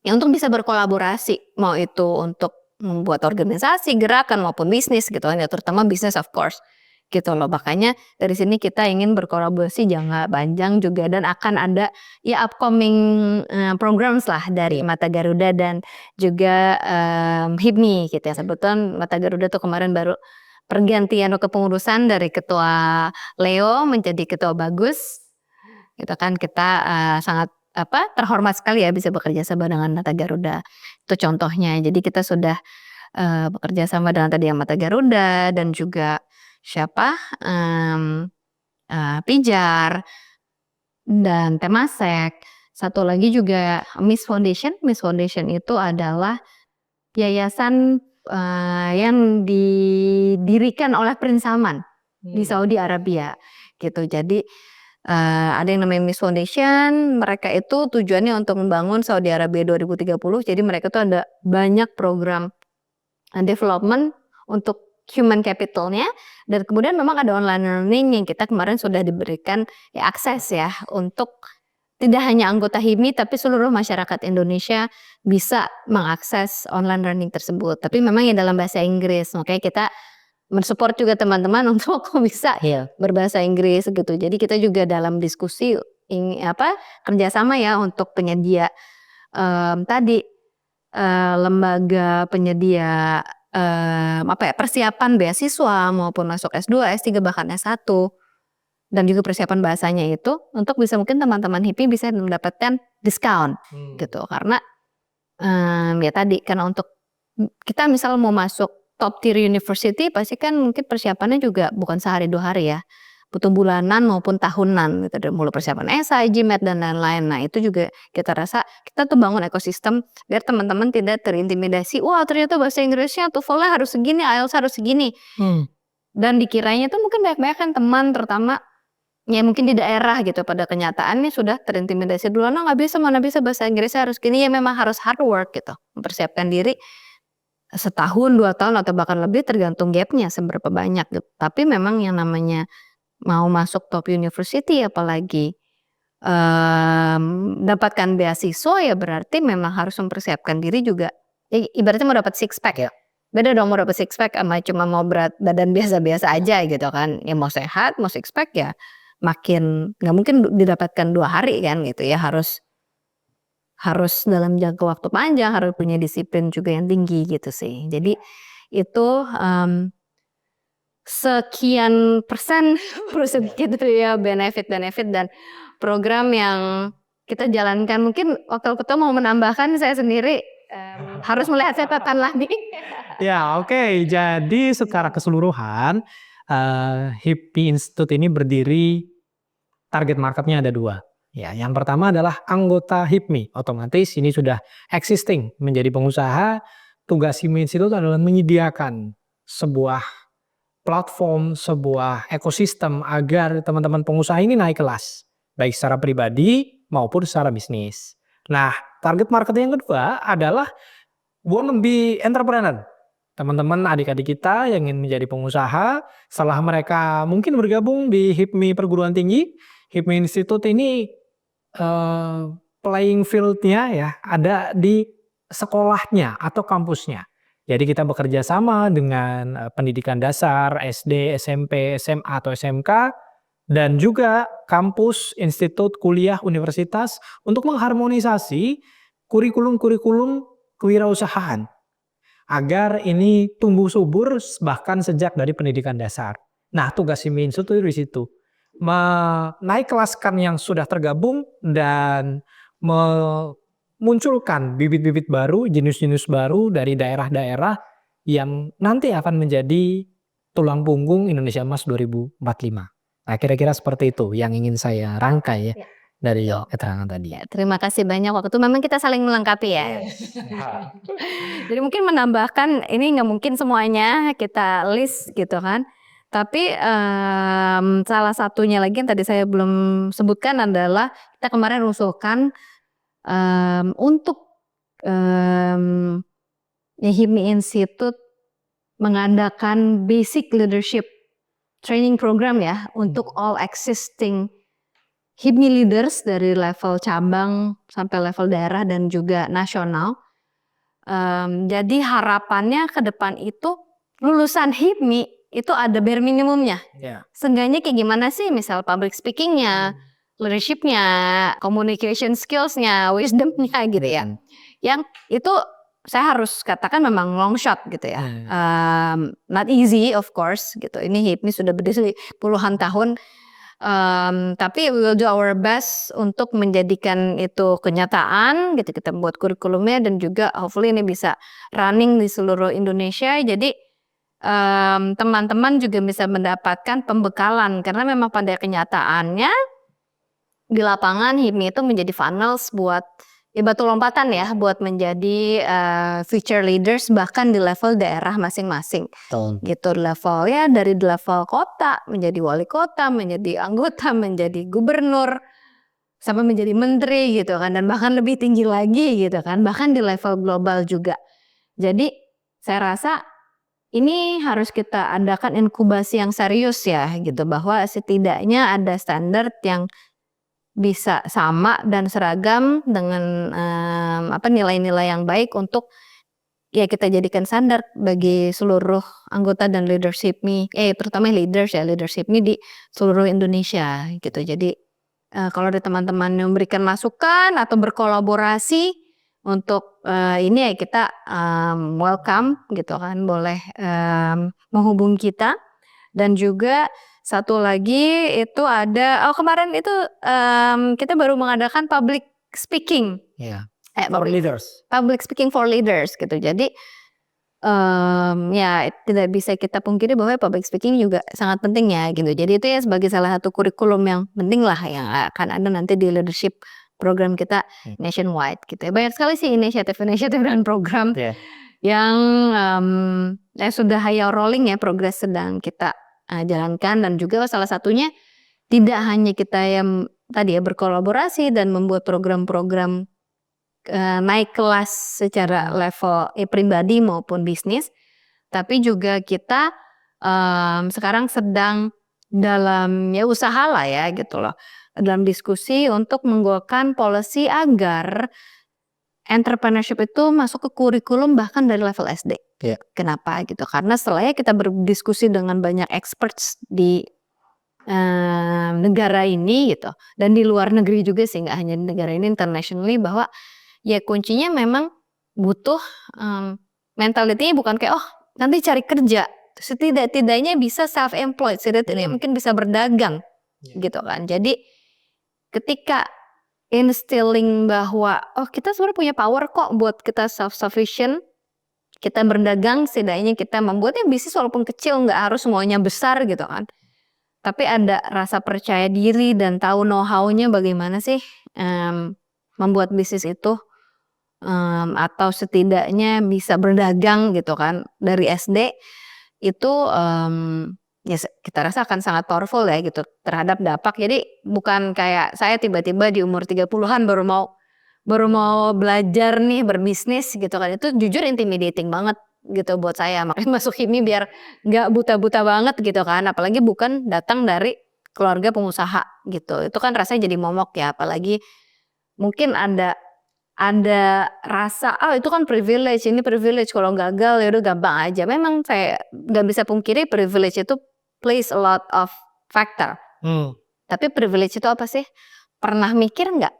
S1: ya untuk bisa berkolaborasi, mau itu untuk membuat organisasi, gerakan maupun bisnis gitu kan ya, terutama bisnis of course gitu loh. Makanya dari sini kita ingin berkolaborasi jangka panjang juga dan akan ada ya upcoming programs lah dari Mata Garuda dan juga Hipmi gitu ya. Sebetulnya Mata Garuda tuh kemarin baru pergantian kepengurusan dari ketua Leo menjadi ketua Bagus gitu kan. Kita sangat terhormat sekali ya bisa bekerja sama dengan Mata Garuda, itu contohnya. Jadi kita sudah bekerja sama dengan tadi yang Mata Garuda dan juga siapa Pijar dan Temasek. Satu lagi juga Miss Foundation. Miss Foundation itu adalah yayasan yang didirikan oleh Prince Salman di Saudi Arabia gitu. Jadi ada yang namanya Miss Foundation, mereka itu tujuannya untuk membangun Saudi Arabia 2030. Jadi mereka tuh ada banyak program development untuk human capitalnya dan kemudian memang ada online learning yang kita kemarin sudah diberikan ya akses ya untuk tidak hanya anggota HIPMI tapi seluruh masyarakat Indonesia bisa mengakses online learning tersebut. Tapi memang ya dalam bahasa Inggris. Makanya kita mensupport juga teman-teman untuk bisa berbahasa Inggris gitu. Jadi kita juga dalam diskusi kerjasama ya untuk penyedia tadi lembaga penyedia persiapan beasiswa maupun masuk S2, S3 bahkan S1 dan juga persiapan bahasanya itu untuk bisa mungkin teman-teman HIPMI bisa mendapatkan diskon gitu karena ya tadi karena untuk kita misal mau masuk top tier university pasti kan mungkin persiapannya juga bukan sehari 2 hari ya, butuh bulanan maupun tahunan gitu, mulai persiapan esai, GMAT dan lain-lain. Nah itu juga kita rasa kita tuh bangun ekosistem biar teman-teman tidak terintimidasi, wah ternyata bahasa Inggrisnya TOEFL-nya harus segini, IELTS harus segini. Dan dikiranya tuh mungkin banyak-banyak kan teman terutama ya mungkin di daerah gitu pada kenyataannya sudah terintimidasi dulu, nah nggak bisa, mana bisa bahasa Inggrisnya harus gini, ya memang harus hard work gitu, mempersiapkan diri setahun, 2 tahun atau bahkan lebih tergantung gapnya seberapa banyak gitu. Tapi memang yang namanya mau masuk top university apalagi dapatkan beasiswa ya berarti memang harus mempersiapkan diri juga. Ibaratnya mau dapat six pack ya. Beda dong mau dapat six pack sama cuma mau berat badan biasa-biasa aja gitu kan. Ya mau sehat, mau six pack ya makin nggak mungkin didapatkan 2 hari kan gitu ya, harus dalam jangka waktu panjang, harus punya disiplin juga yang tinggi gitu sih. Jadi itu sekian persen gitu ya benefit dan program yang kita jalankan. Mungkin waktu ketua mau menambahkan, saya sendiri harus melihat catatan lagi.
S2: Ya oke. Jadi secara keseluruhan HIPMI Institute ini berdiri, target marketnya ada 2. Ya, yang pertama adalah anggota HIPMI, otomatis ini sudah existing menjadi pengusaha. Tugas HIPMI Institute adalah menyediakan sebuah platform, sebuah ekosistem agar teman-teman pengusaha ini naik kelas, baik secara pribadi maupun secara bisnis. Nah, target market yang kedua adalah wannabe entrepreneur. Teman-teman adik-adik kita yang ingin menjadi pengusaha, setelah mereka mungkin bergabung di HIPMI perguruan tinggi, HIPMI Institute ini playing field-nya ya ada di sekolahnya atau kampusnya. Jadi kita bekerja sama dengan pendidikan dasar, SD, SMP, SMA atau SMK dan juga kampus, institut, kuliah, universitas untuk mengharmonisasi kurikulum-kurikulum kewirausahaan agar ini tumbuh subur bahkan sejak dari pendidikan dasar. Nah, tugas HIPMI Institute di situ. Menaik kelaskan yang sudah tergabung dan memunculkan bibit-bibit baru, jenis-jenis baru dari daerah-daerah yang nanti akan menjadi tulang punggung Indonesia Emas 2045. Nah, kira-kira seperti itu yang ingin saya rangkai ya dari keterangan tadi.
S1: Ya, terima kasih banyak, waktu itu memang kita saling melengkapi ya. Jadi mungkin menambahkan, ini nggak mungkin semuanya kita list gitu kan. Tapi salah satunya lagi yang tadi saya belum sebutkan adalah kita kemarin usulkan untuk HIPMI Institute mengadakan basic leadership training program ya untuk all existing HIPMI leaders dari level cabang sampai level daerah dan juga nasional. Jadi harapannya ke depan itu lulusan HIPMI itu ada bare minimumnya. Seenggaknya kayak gimana sih, misal public speakingnya, leadershipnya, communication skillsnya, wisdomnya gitu ya. Yang itu saya harus katakan memang long shot gitu ya. Not easy of course gitu. Ini HIPMI sudah berdiri puluhan tahun. Tapi we will do our best untuk menjadikan itu kenyataan gitu. Kita buat kurikulumnya dan juga hopefully ini bisa running di seluruh Indonesia. Jadi teman-teman juga bisa mendapatkan pembekalan karena memang pada kenyataannya di lapangan HIPMI itu menjadi funnels buat ya batu lompatan ya buat menjadi future leaders bahkan di level daerah masing-masing. Gitu levelnya dari level kota menjadi wali kota, menjadi anggota, menjadi gubernur sampai menjadi menteri gitu kan, dan bahkan lebih tinggi lagi gitu kan, bahkan di level global juga. Jadi saya rasa ini harus kita adakan inkubasi yang serius ya gitu, bahwa setidaknya ada standar yang bisa sama dan seragam dengan nilai-nilai yang baik untuk ya kita jadikan standar bagi seluruh anggota dan leadership nih, terutama leadership nih di seluruh Indonesia gitu. Jadi kalau ada teman-teman yang memberikan masukan atau berkolaborasi untuk ini ya kita welcome gitu kan, boleh menghubungi kita. Dan juga satu lagi itu ada kemarin itu kita baru mengadakan public speaking.
S2: For leaders.
S1: Public speaking for leaders gitu. Jadi ya tidak bisa kita pungkiri bahwa public speaking juga sangat penting ya gitu. Jadi itu ya sebagai salah satu kurikulum yang penting lah yang akan ada nanti di leadership program kita nationwide gitu ya. Banyak sekali sih inisiatif-inisiatif dan program yang sudah high rolling ya, progres sedang kita jalankan. Dan juga salah satunya tidak hanya kita yang tadi ya berkolaborasi dan membuat program-program naik kelas secara level pribadi maupun bisnis, tapi juga kita sekarang sedang dalam ya usaha lah ya gitu loh, dalam diskusi untuk menggolkan policy agar entrepreneurship itu masuk ke kurikulum bahkan dari level SD. Kenapa gitu? Karena setelahnya kita berdiskusi dengan banyak experts di negara ini gitu, dan di luar negeri juga sih, nggak hanya di negara ini, internationally, bahwa ya kuncinya memang butuh mentality-nya bukan kayak nanti cari kerja, setidak-tidaknya bisa self employed, setidak-tidaknya mungkin bisa berdagang gitu kan. Jadi ketika instilling bahwa kita sebenarnya punya power kok buat kita self sufficient, kita berdagang, setidaknya kita membuatnya bisnis walaupun kecil, nggak harus semuanya besar gitu kan, tapi ada rasa percaya diri dan tahu know how-nya bagaimana sih membuat bisnis itu, atau setidaknya bisa berdagang gitu kan dari SD itu ya kita rasa akan sangat powerful ya gitu terhadap dampak. Jadi bukan kayak saya tiba-tiba di umur 30-an baru mau belajar nih berbisnis gitu kan, itu jujur intimidating banget gitu buat saya. Makanya masuk HIPMI biar nggak buta-buta banget gitu kan, apalagi bukan datang dari keluarga pengusaha gitu. Itu kan rasanya jadi momok ya, apalagi mungkin ada rasa itu kan privilege, ini privilege, kalau gagal ya udah gampang aja. Memang saya nggak bisa pungkiri privilege itu plays a lot of factor. Tapi privilege itu apa sih? Pernah mikir nggak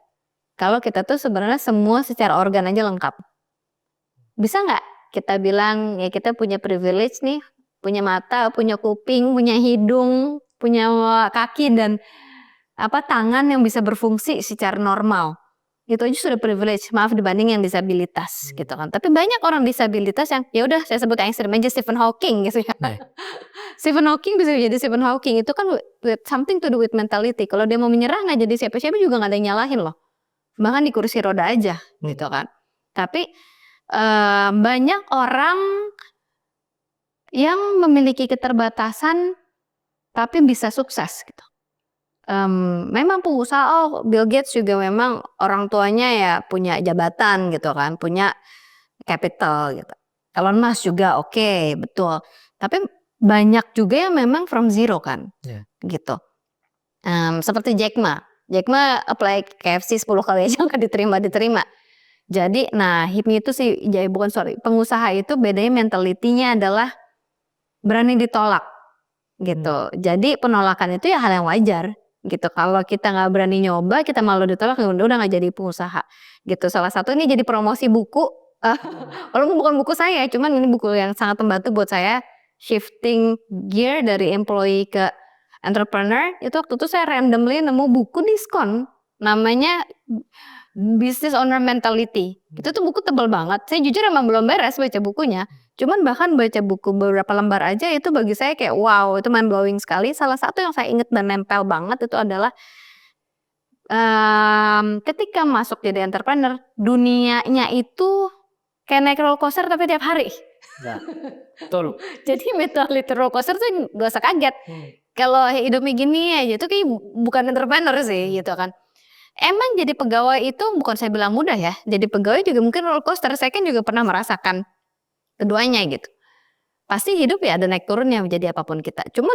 S1: kalau kita tuh sebenarnya semua secara organ aja lengkap? Bisa nggak kita bilang ya kita punya privilege nih, punya mata, punya kuping, punya hidung, punya kaki dan tangan yang bisa berfungsi secara normal. Itu aja sudah privilege, maaf dibanding yang disabilitas gitu kan. Tapi banyak orang disabilitas yang ya udah saya sebut yang ekstrem aja, Stephen Hawking gitu ya. Stephen Hawking bisa jadi Stephen Hawking, itu kan with something to do with mentality. Kalau dia mau menyerah nggak jadi siapa-siapa juga nggak ada yang nyalahin loh. Bahkan di kursi roda aja gitu kan. Tapi banyak orang yang memiliki keterbatasan tapi bisa sukses gitu. Memang pengusaha, Bill Gates juga memang orang tuanya ya punya jabatan gitu kan, punya capital gitu. Elon Musk juga oke, betul. Tapi banyak juga yang memang from zero kan, gitu. Seperti Jack Ma apply KFC 10 kali aja nggak diterima. Jadi, HIPMI itu sih, pengusaha itu bedanya mentalitinya adalah berani ditolak, gitu. Jadi penolakan itu ya hal yang wajar. Gitu, kalau kita nggak berani nyoba, kita malu ditolak, ya udah nggak jadi pengusaha gitu. Salah satu ini jadi promosi buku, walaupun bukan buku saya, cuman ini buku yang sangat membantu buat saya shifting gear dari employee ke entrepreneur. Itu waktu itu saya randomly nemu buku diskon, namanya Business Owner Mentality. Itu tuh buku tebal banget, saya jujur emang belum beres baca bukunya. Cuman bahkan baca buku beberapa lembar aja itu bagi saya kayak wow, itu mind blowing sekali. Salah satu yang saya ingat dan nempel banget itu adalah ketika masuk jadi entrepreneur, dunianya itu kayak naik roller coaster tapi tiap hari.
S2: Betul.
S1: Jadi mentality roller coaster tuh gak usah kaget. Kalau hidupnya gini aja itu kayak bukan entrepreneur sih gitu kan. Emang jadi pegawai itu bukan saya bilang mudah ya. Jadi pegawai juga mungkin roller coaster. Saya kan juga pernah merasakan keduanya gitu. pasti hidup ya ada naik turunnya menjadi apapun kita. Cuma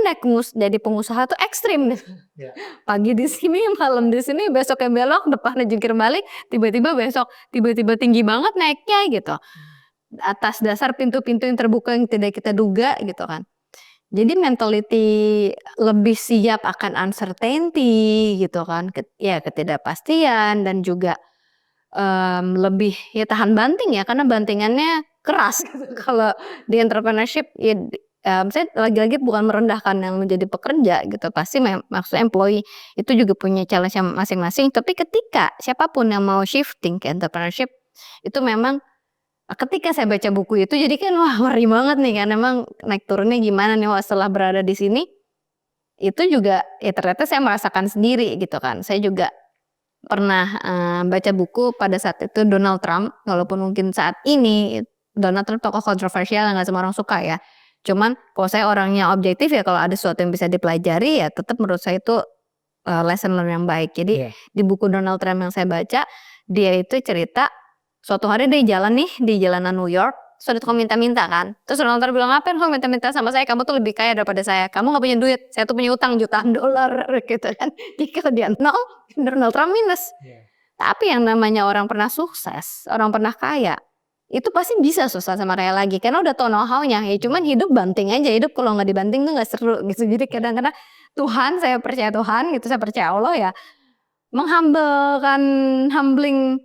S1: jadi pengusaha tuh ekstrim.
S2: Ya.
S1: Pagi di sini, malam di sini, besoknya belok, depannya jungkir balik, tiba-tiba besok tiba-tiba tinggi banget naiknya gitu. Atas dasar pintu-pintu yang terbuka yang tidak kita duga gitu kan. Jadi mentality lebih siap akan uncertainty gitu kan, ketidakpastian dan juga lebih ya tahan banting ya karena bantingannya keras gitu. Kalau di entrepreneurship ya saya lagi-lagi bukan merendahkan yang menjadi pekerja gitu, pasti maksudnya employee itu juga punya challenge yang masing-masing, tapi ketika siapapun yang mau shifting ke entrepreneurship itu memang ketika saya baca buku itu jadi kan wah ngeri banget nih kan, emang naik turunnya gimana nih setelah berada di sini itu juga ya ternyata saya merasakan sendiri gitu kan. Saya juga pernah baca buku pada saat itu Donald Trump, walaupun mungkin saat ini Donald Trump tokoh kontroversial yang nggak semua orang suka ya. Cuman kalau saya orangnya objektif ya kalau ada sesuatu yang bisa dipelajari ya tetap menurut saya itu lesson learn yang baik. Jadi di buku Donald Trump yang saya baca dia itu cerita suatu hari dia jalan nih di jalanan New York, terus ada tukang minta-minta kan. Terus Donald Trump bilang, ngapain kamu minta-minta sama saya, kamu tuh lebih kaya daripada saya, kamu gak punya duit, saya tuh punya utang jutaan dolar gitu kan. Jadi kalau dia nol, Donald Trump minus. Tapi yang namanya orang pernah sukses, orang pernah kaya, itu pasti bisa susah sama kaya lagi karena udah tau know-how-nya. Ya cuman hidup banting aja, hidup kalau nggak dibanting tuh nggak seru gitu. Jadi kadang-kadang Tuhan, saya percaya Tuhan gitu, saya percaya Allah ya humbling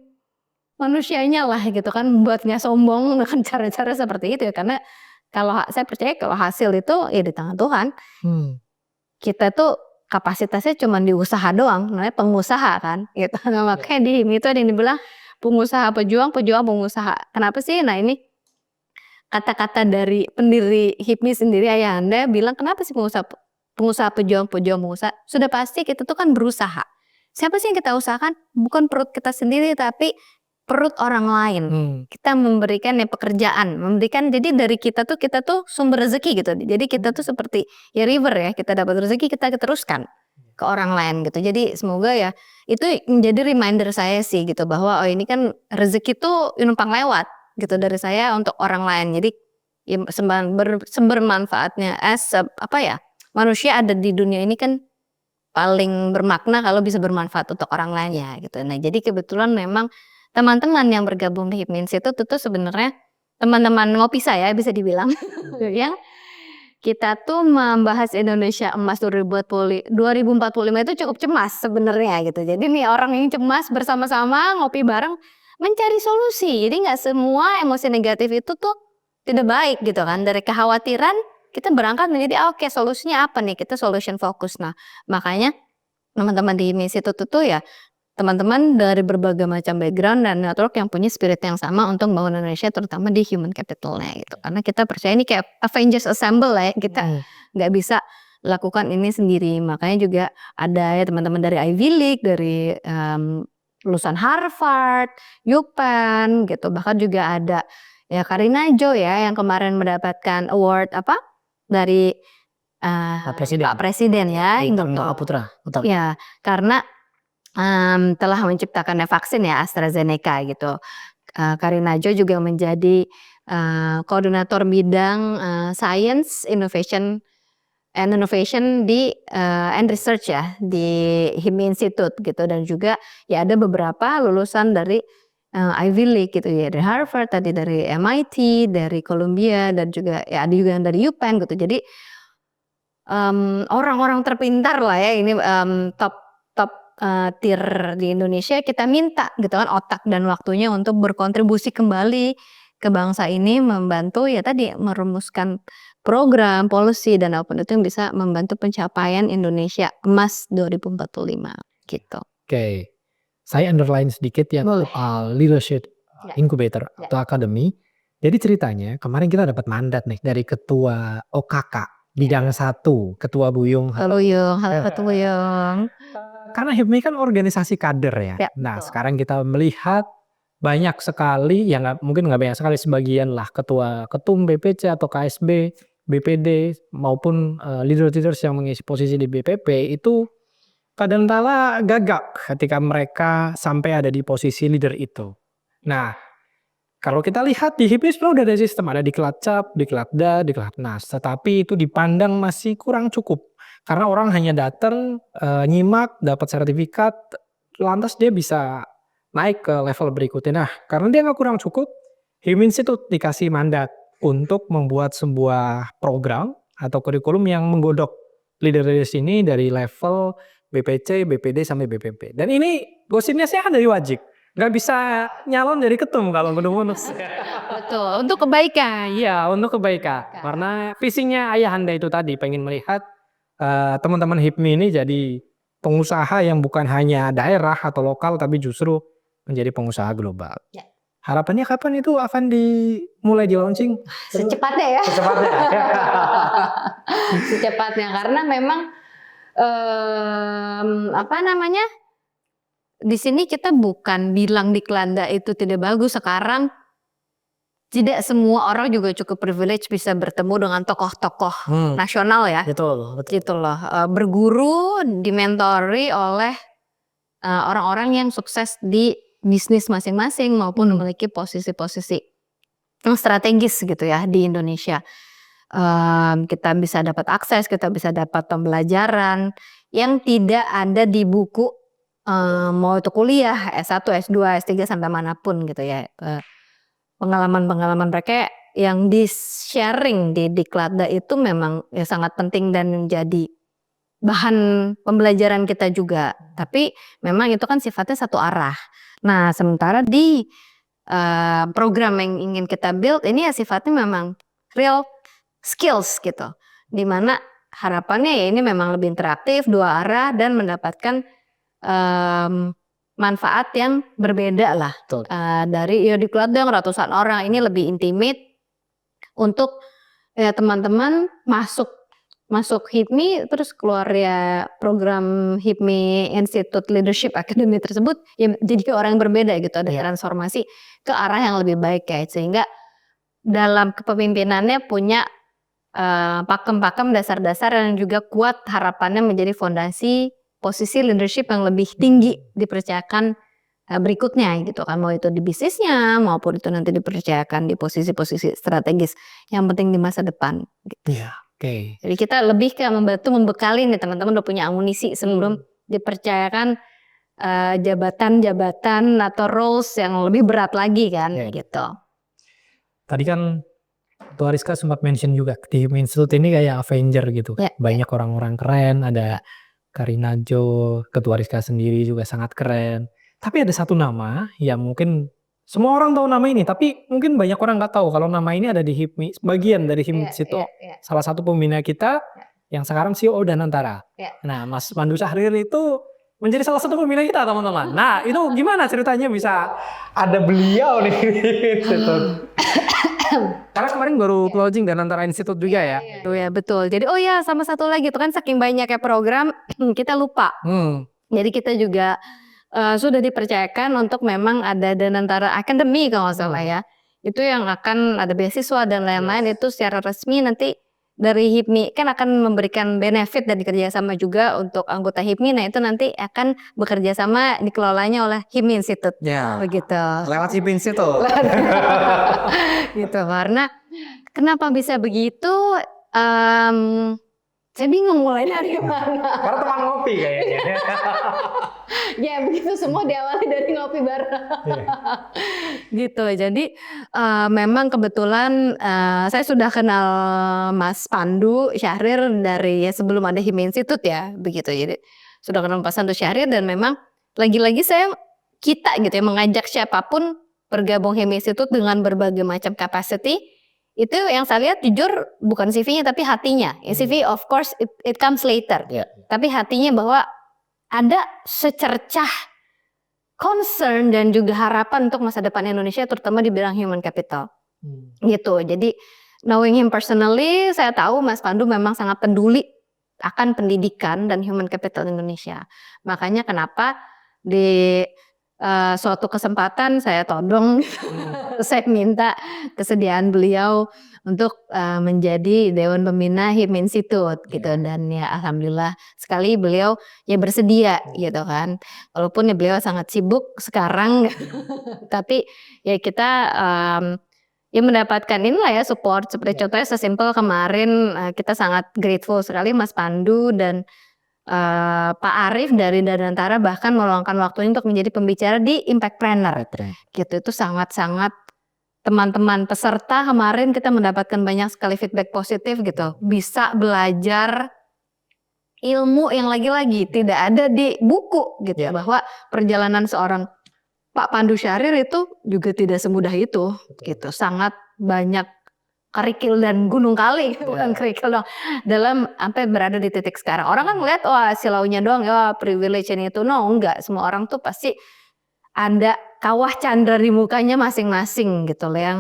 S1: manusianya lah gitu kan, buatnya sombong dengan cara-cara seperti itu ya, karena kalau saya percaya kalau hasil itu ya di tangan Tuhan. Kita tuh kapasitasnya cuma di usaha doang, namanya pengusaha kan gitu. Nah, makanya di HIMI itu ada yang dibilang pengusaha pejuang, pejuang pengusaha. Kenapa sih? Nah ini kata-kata dari pendiri HIPMI sendiri ayahanda bilang kenapa sih pengusaha pejuang pengusaha? Sudah pasti kita tuh kan berusaha. Siapa sih yang kita usahakan? Bukan perut kita sendiri tapi perut orang lain. Kita memberikan pekerjaan, memberikan, jadi dari kita tuh sumber rezeki gitu. Jadi kita tuh seperti ya river ya, kita dapat rezeki kita teruskan ke orang lain gitu. Jadi semoga ya itu menjadi reminder saya sih gitu bahwa oh ini kan rezeki tuh numpang lewat gitu dari saya untuk orang lain. Jadi ya sebermanfaatnya manusia ada di dunia ini kan paling bermakna kalau bisa bermanfaat untuk orang lain ya gitu. Nah jadi kebetulan memang teman-teman yang bergabung di HIPMI Institute itu sebenarnya teman-teman ngopi saya bisa dibilang yang kita tuh membahas Indonesia Emas 2045 itu cukup cemas sebenarnya gitu. Jadi nih orang yang cemas bersama-sama ngopi bareng mencari solusi. Jadi nggak semua emosi negatif itu tuh tidak baik gitu kan. Dari kekhawatiran kita berangkat menjadi oke, solusinya apa nih? Kita solution focus. Nah makanya teman-teman di HIPMI Institute itu ya teman-teman dari berbagai macam background dan network yang punya spirit yang sama untuk membangun Indonesia terutama di human capitalnya gitu. Karena kita percaya ini kayak Avengers Assemble lah ya, kita nggak bisa lakukan ini sendiri. Makanya juga ada ya teman-teman dari Ivy League, dari lulusan Harvard, UPenn gitu. Bahkan juga ada ya Karina Jo ya yang kemarin mendapatkan award dari Pak Presiden ya,
S2: Putra.
S1: Ya karena telah menciptakan vaksin ya AstraZeneca gitu. Karina Jo juga menjadi koordinator bidang Science, Innovation di and Research ya di HIPMI Institute gitu, dan juga ya ada beberapa lulusan dari Ivy League gitu ya, dari Harvard, tadi dari MIT, dari Columbia, dan juga ya ada juga yang dari UPenn gitu. Jadi orang-orang terpintar lah ya ini top tier di Indonesia kita minta gitu kan otak dan waktunya untuk berkontribusi kembali ke bangsa ini, membantu ya tadi merumuskan program, policy dan apapun itu yang bisa membantu pencapaian Indonesia Emas 2045 gitu.
S2: Oke. Saya underline sedikit ya soal leadership incubator atau akademi. Jadi ceritanya kemarin kita dapat mandat nih dari ketua OKK bidang 1, Ketua Buyung.
S1: Halo Ketua Buyung.
S2: Karena HIPMI kan organisasi kader ya. Nah sekarang kita melihat banyak sekali, ya mungkin nggak banyak sekali, sebagian lah ketum BPC atau KSB, BPD maupun leader-leaders yang mengisi posisi di BPP itu kadangkala gagap ketika mereka sampai ada di posisi leader itu. Nah Kalau kita lihat di HIPMI sebenarnya udah ada sistem, ada Diklat Cap, Diklatda, Diklatnas, tetapi itu dipandang masih kurang cukup. Karena orang hanya datang, nyimak, dapat sertifikat, lantas dia bisa naik ke level berikutnya. Nah, karena dia nggak kurang cukup, HIPMI Institute dikasih mandat untuk membuat sebuah program atau kurikulum yang menggodok leader-leader sini dari level BPC, BPD sampai BPP. Dan ini gosipnya sih dari Wajik. Nggak bisa nyalon dari ketum kalau bonus.
S1: Betul, untuk kebaikan.
S2: Iya, untuk kebaikan. Karena visinya ayahanda itu tadi pengen melihat teman-teman HIPMI ini jadi pengusaha yang bukan hanya daerah atau lokal tapi justru menjadi pengusaha global.
S1: Ya.
S2: Harapannya kapan itu akan dimulai di launching?
S1: Secepatnya ya.
S2: Secepatnya.
S1: Secepatnya karena memang apa namanya? Di sini kita bukan bilang Diklatda itu tidak bagus. Sekarang tidak semua orang juga cukup privilege bisa bertemu dengan tokoh-tokoh nasional ya.
S2: Betul.
S1: Gitu loh. Berguru, dimentori oleh orang-orang yang sukses di bisnis masing-masing maupun memiliki posisi-posisi yang strategis gitu ya di Indonesia. Kita bisa dapat akses, kita bisa dapat pembelajaran yang tidak ada di buku, mau itu kuliah S1, S2, S3 sampai manapun gitu ya. Pengalaman-pengalaman mereka yang di sharing di Diklatda itu memang ya sangat penting dan menjadi bahan pembelajaran kita juga. Tapi memang itu kan sifatnya satu arah. Nah, sementara di program yang ingin kita build ini ya sifatnya memang real skills gitu. Dimana harapannya ya ini memang lebih interaktif, dua arah dan mendapatkan manfaat yang berbeda lah. Dari ya Diklatda yang ratusan orang ini lebih intimate untuk ya teman-teman masuk HIPMI terus keluar ya program HIPMI Institute Leadership Academy tersebut ya jadi orang yang berbeda gitu, ada transformasi ke arah yang lebih baik ya, sehingga dalam kepemimpinannya punya pakem-pakem dasar-dasar yang juga kuat, harapannya menjadi fondasi posisi leadership yang lebih tinggi dipercayakan berikutnya gitu kan, mau itu di bisnisnya maupun itu nanti dipercayakan di posisi-posisi strategis yang penting di masa depan gitu.
S2: Iya, oke.
S1: Jadi kita lebih ke membantu membekali nih teman-teman udah punya amunisi sebelum dipercayakan jabatan-jabatan atau roles yang lebih berat lagi kan gitu.
S2: Tadi kan Tua Rizka sempat mention juga di HIPMI Institute ini kayak Avenger gitu. Banyak orang-orang keren, ada Karina Jo, Ketua Rizka sendiri juga sangat keren. Tapi ada satu nama yang mungkin semua orang tahu nama ini, tapi mungkin banyak orang nggak tahu kalau nama ini ada di HIPMI, bagian dari HIPMI Institute. Salah satu pembina kita yang sekarang CEO Danantara. Nah, Mas Pandu Syahrir itu menjadi salah satu pembina kita, teman-teman. Nah, itu gimana ceritanya bisa ada beliau nih Institute? Karena kemarin baru closing Danantara Institute juga ya.
S1: Itu ya betul. Jadi sama satu lagi itu kan saking banyaknya program kita lupa. Jadi kita juga sudah dipercayakan untuk memang ada Danantara Academy kalau nggak salah ya. Itu yang akan ada beasiswa dan lain-lain itu secara resmi nanti dari HIPMI kan akan memberikan benefit dan dikerjasama juga untuk anggota HIPMI. Nah itu nanti akan bekerja sama dikelolanya oleh HIPMI Institute. Begitu.
S2: Lewat HIPMI Institute.
S1: Gitu karena kenapa bisa begitu? Saya bingung mulai dari mana.
S2: Karena teman ngopi kayaknya.
S1: Ya begitu semua diawali dari ngopi bareng. Gitu. Jadi memang kebetulan saya sudah kenal Mas Pandu Syahrir dari ya sebelum ada HIPMI Institute ya begitu. Jadi sudah kenal Mas Pandu Syahrir dan memang lagi-lagi kita gitu ya mengajak siapapun bergabung HIPMI Institute dengan berbagai macam capacity. Itu yang saya lihat jujur bukan CV-nya tapi hatinya. CV of course it comes later. Tapi hatinya bahwa ada secercah concern dan juga harapan untuk masa depan Indonesia terutama di bidang human capital. Gitu. Jadi knowing him personally, saya tahu Mas Pandu memang sangat peduli akan pendidikan dan human capital Indonesia. Makanya kenapa di suatu kesempatan saya todong, saya minta kesediaan beliau untuk menjadi Dewan Pembina HIP Institute gitu. Dan ya alhamdulillah sekali beliau ya bersedia gitu kan. Walaupun ya beliau sangat sibuk sekarang tapi ya kita ya mendapatkan inilah ya support seperti contohnya sesimpel kemarin kita sangat grateful sekali Mas Pandu dan Pak Arief dari Danantara bahkan meluangkan waktunya untuk menjadi pembicara di Impactpreneur gitu. Itu sangat-sangat teman-teman peserta kemarin kita mendapatkan banyak sekali feedback positif gitu, bisa belajar ilmu yang lagi-lagi tidak ada di buku gitu, bahwa perjalanan seorang Pak Pandu Syahrir itu juga tidak semudah itu gitu, sangat banyak kerikil dan gunung kali bukan kerikil dong dalam sampai berada di titik sekarang. Orang kan ngeliat wah silaunya doang ya privilege itu, no enggak, semua orang tuh pasti ada kawah candra di mukanya masing-masing gitu loh yang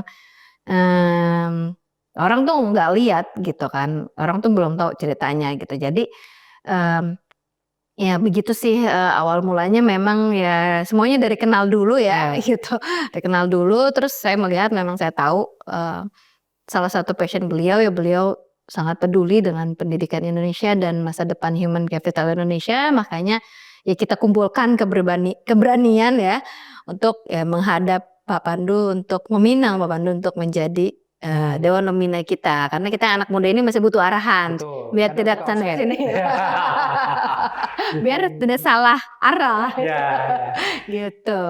S1: orang tuh nggak lihat gitu kan, orang tuh belum tahu ceritanya gitu. Jadi ya begitu sih awal mulanya memang ya semuanya dari kenal dulu ya gitu, dari kenal dulu terus saya melihat memang saya tahu salah satu passion beliau ya beliau sangat peduli dengan pendidikan Indonesia dan masa depan human capital Indonesia, makanya ya kita kumpulkan keberanian ya untuk ya menghadap Pak Pandu untuk meminang Pak Pandu untuk menjadi Dewan Pembina kita, karena kita anak muda ini masih butuh arahan. Betul. Biar tidak sana sini biar tidak salah arah gitu.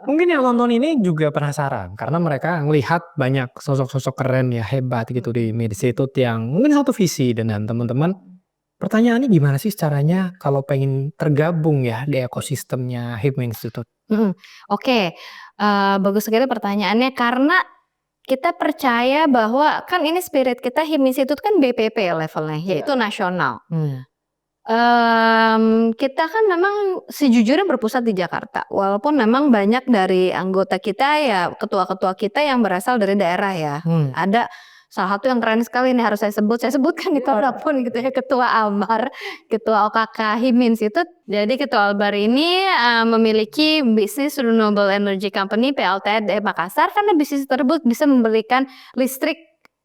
S2: Mungkin yang nonton ini juga penasaran karena mereka melihat banyak sosok-sosok keren ya hebat gitu di Institute yang mungkin satu visi dengan teman-teman. Pertanyaannya gimana sih caranya kalau pengen tergabung ya di ekosistemnya HIP Institute?
S1: Oke, bagus sekali pertanyaannya karena kita percaya bahwa kan ini spirit kita HIP Institute kan BPP levelnya yaitu nasional. Kita kan memang sejujurnya berpusat di Jakarta, walaupun memang banyak dari anggota kita ya ketua-ketua kita yang berasal dari daerah ya. Ada salah satu yang keren sekali nih harus saya sebutkan itu apapun gitu ya, Ketua Albar, Ketua OKK HIP Institute. Jadi Ketua Albar ini memiliki bisnis Renewable Energy Company PLTD Makassar, karena bisnis tersebut bisa memberikan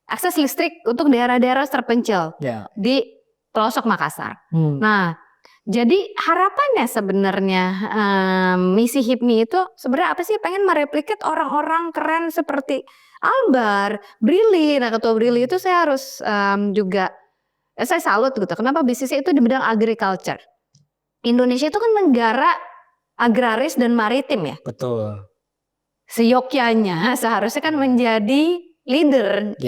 S1: akses listrik untuk daerah-daerah terpencil di pelosok Makassar. Nah, jadi harapannya sebenarnya misi HIPMI itu sebenarnya apa sih? Pengen mereplikat orang-orang keren seperti Albar, Brili. Nah, Ketua Brili itu saya harus juga saya salut gitu. Kenapa bisnisnya itu di bidang agriculture? Indonesia itu kan negara agraris dan maritim ya.
S2: Betul.
S1: Seyogyanya seharusnya kan menjadi leader.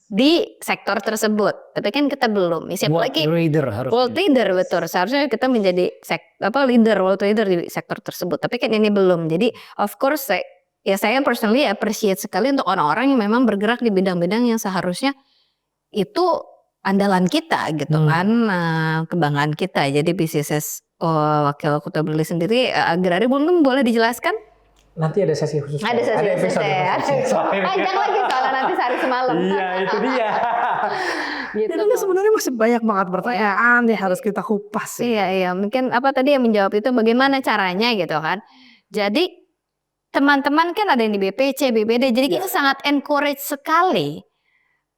S1: Di sektor tersebut, tapi kan kita belum.
S2: World
S1: leader betul. Seharusnya kita menjadi world leader di sektor tersebut. Tapi kan ini belum. Jadi of course saya personally appreciate sekali untuk orang-orang yang memang bergerak di bidang-bidang yang seharusnya itu andalan kita gitu kan, kebanggaan kita. Jadi bisnis wakil Ketua Brili sendiri agrari belum boleh dijelaskan?
S2: Nanti ada sesi khusus.
S1: Ada sesi khusus ya. Panjang lagi soalnya nanti sehari semalam.
S2: Iya itu dia.
S1: Gitu.
S2: Jadi sebenarnya masih banyak banget pertanyaan yang harus kita kupas.
S1: Iya. Mungkin apa tadi yang menjawab itu bagaimana caranya gitu kan. Jadi teman-teman kan ada yang di BPC, BPD. Jadi kita sangat encourage sekali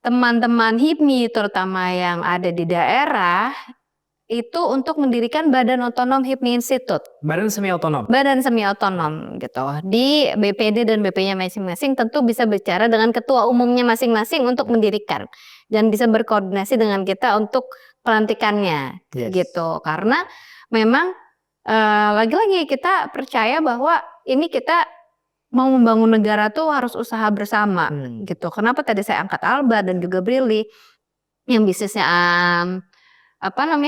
S1: teman-teman HIPMI terutama yang ada di daerah itu untuk mendirikan Badan Otonom HIPMI Institute.
S2: Badan semi
S1: otonom gitu. Di BPD dan BP-nya masing-masing tentu bisa bicara dengan ketua umumnya masing-masing untuk mendirikan. Dan bisa berkoordinasi dengan kita untuk pelantikannya gitu. Karena memang lagi-lagi kita percaya bahwa ini kita mau membangun negara tuh harus usaha bersama gitu. Kenapa tadi saya angkat Albar dan juga Brili yang bisnisnya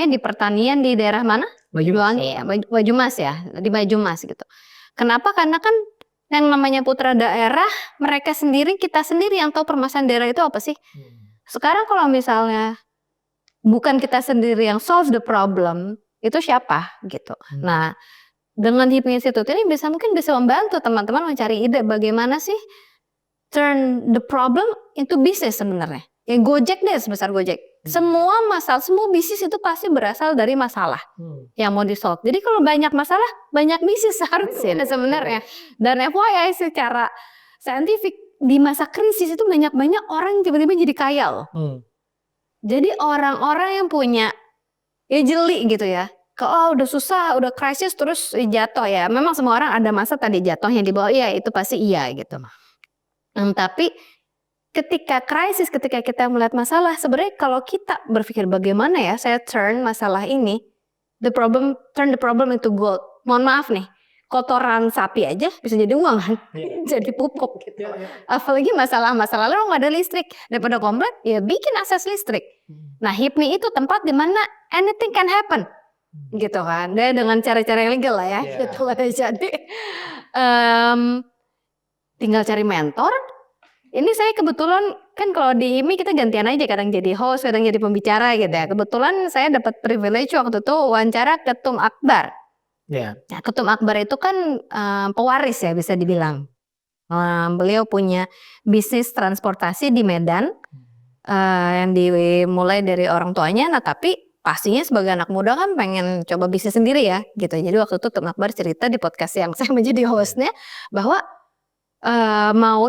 S1: di pertanian di daerah mana? Banyumas ya, di Banyumas gitu. Kenapa? Karena kan yang namanya putra daerah, mereka sendiri, kita sendiri yang tahu permasalahan daerah itu apa sih. Sekarang kalau misalnya bukan kita sendiri yang solve the problem, itu siapa gitu. Nah, dengan HIPMI Institute ini mungkin bisa membantu teman-teman mencari ide bagaimana sih turn the problem into business sebenarnya. Ya Gojek deh, sebesar Gojek. Semua bisnis itu pasti berasal dari masalah yang mau di-solve. Jadi kalau banyak masalah, banyak bisnis seharusnya sebenarnya. Dan FYI secara saintifik, di masa krisis itu banyak orang yang tiba-tiba jadi kaya loh. Jadi orang-orang yang punya ya jeli gitu ya. Kalau udah susah, udah krisis terus jatuh ya. Memang semua orang ada masa tadi jatuhnya di bawah, iya itu pasti iya gitu. Tapi ketika krisis, ketika kita melihat masalah, sebenarnya kalau kita berpikir bagaimana ya saya turn masalah ini, turn the problem into gold. Mohon maaf nih, kotoran sapi aja bisa jadi uang kan, jadi pupuk gitu. Apalagi masalah-masalah lalu nggak ada listrik, daripada komplain ya bikin akses listrik. Nah HIPMI itu tempat dimana anything can happen, gitu kan. Dan dengan cara-cara yang legal lah ya, gitu. Jadi tinggal cari mentor. Ini saya kebetulan kan kalau di HIPMI kita gantian aja, kadang jadi host, kadang jadi pembicara gitu ya. Kebetulan saya dapat privilege waktu itu wawancara Ketum Akbar. Nah, Ketum Akbar itu kan pewaris ya bisa dibilang. Beliau punya bisnis transportasi di Medan yang dimulai dari orang tuanya. Nah tapi pastinya sebagai anak muda kan pengen coba bisnis sendiri ya gitu. Jadi waktu itu Ketum Akbar cerita di podcast yang saya menjadi hostnya bahwa mau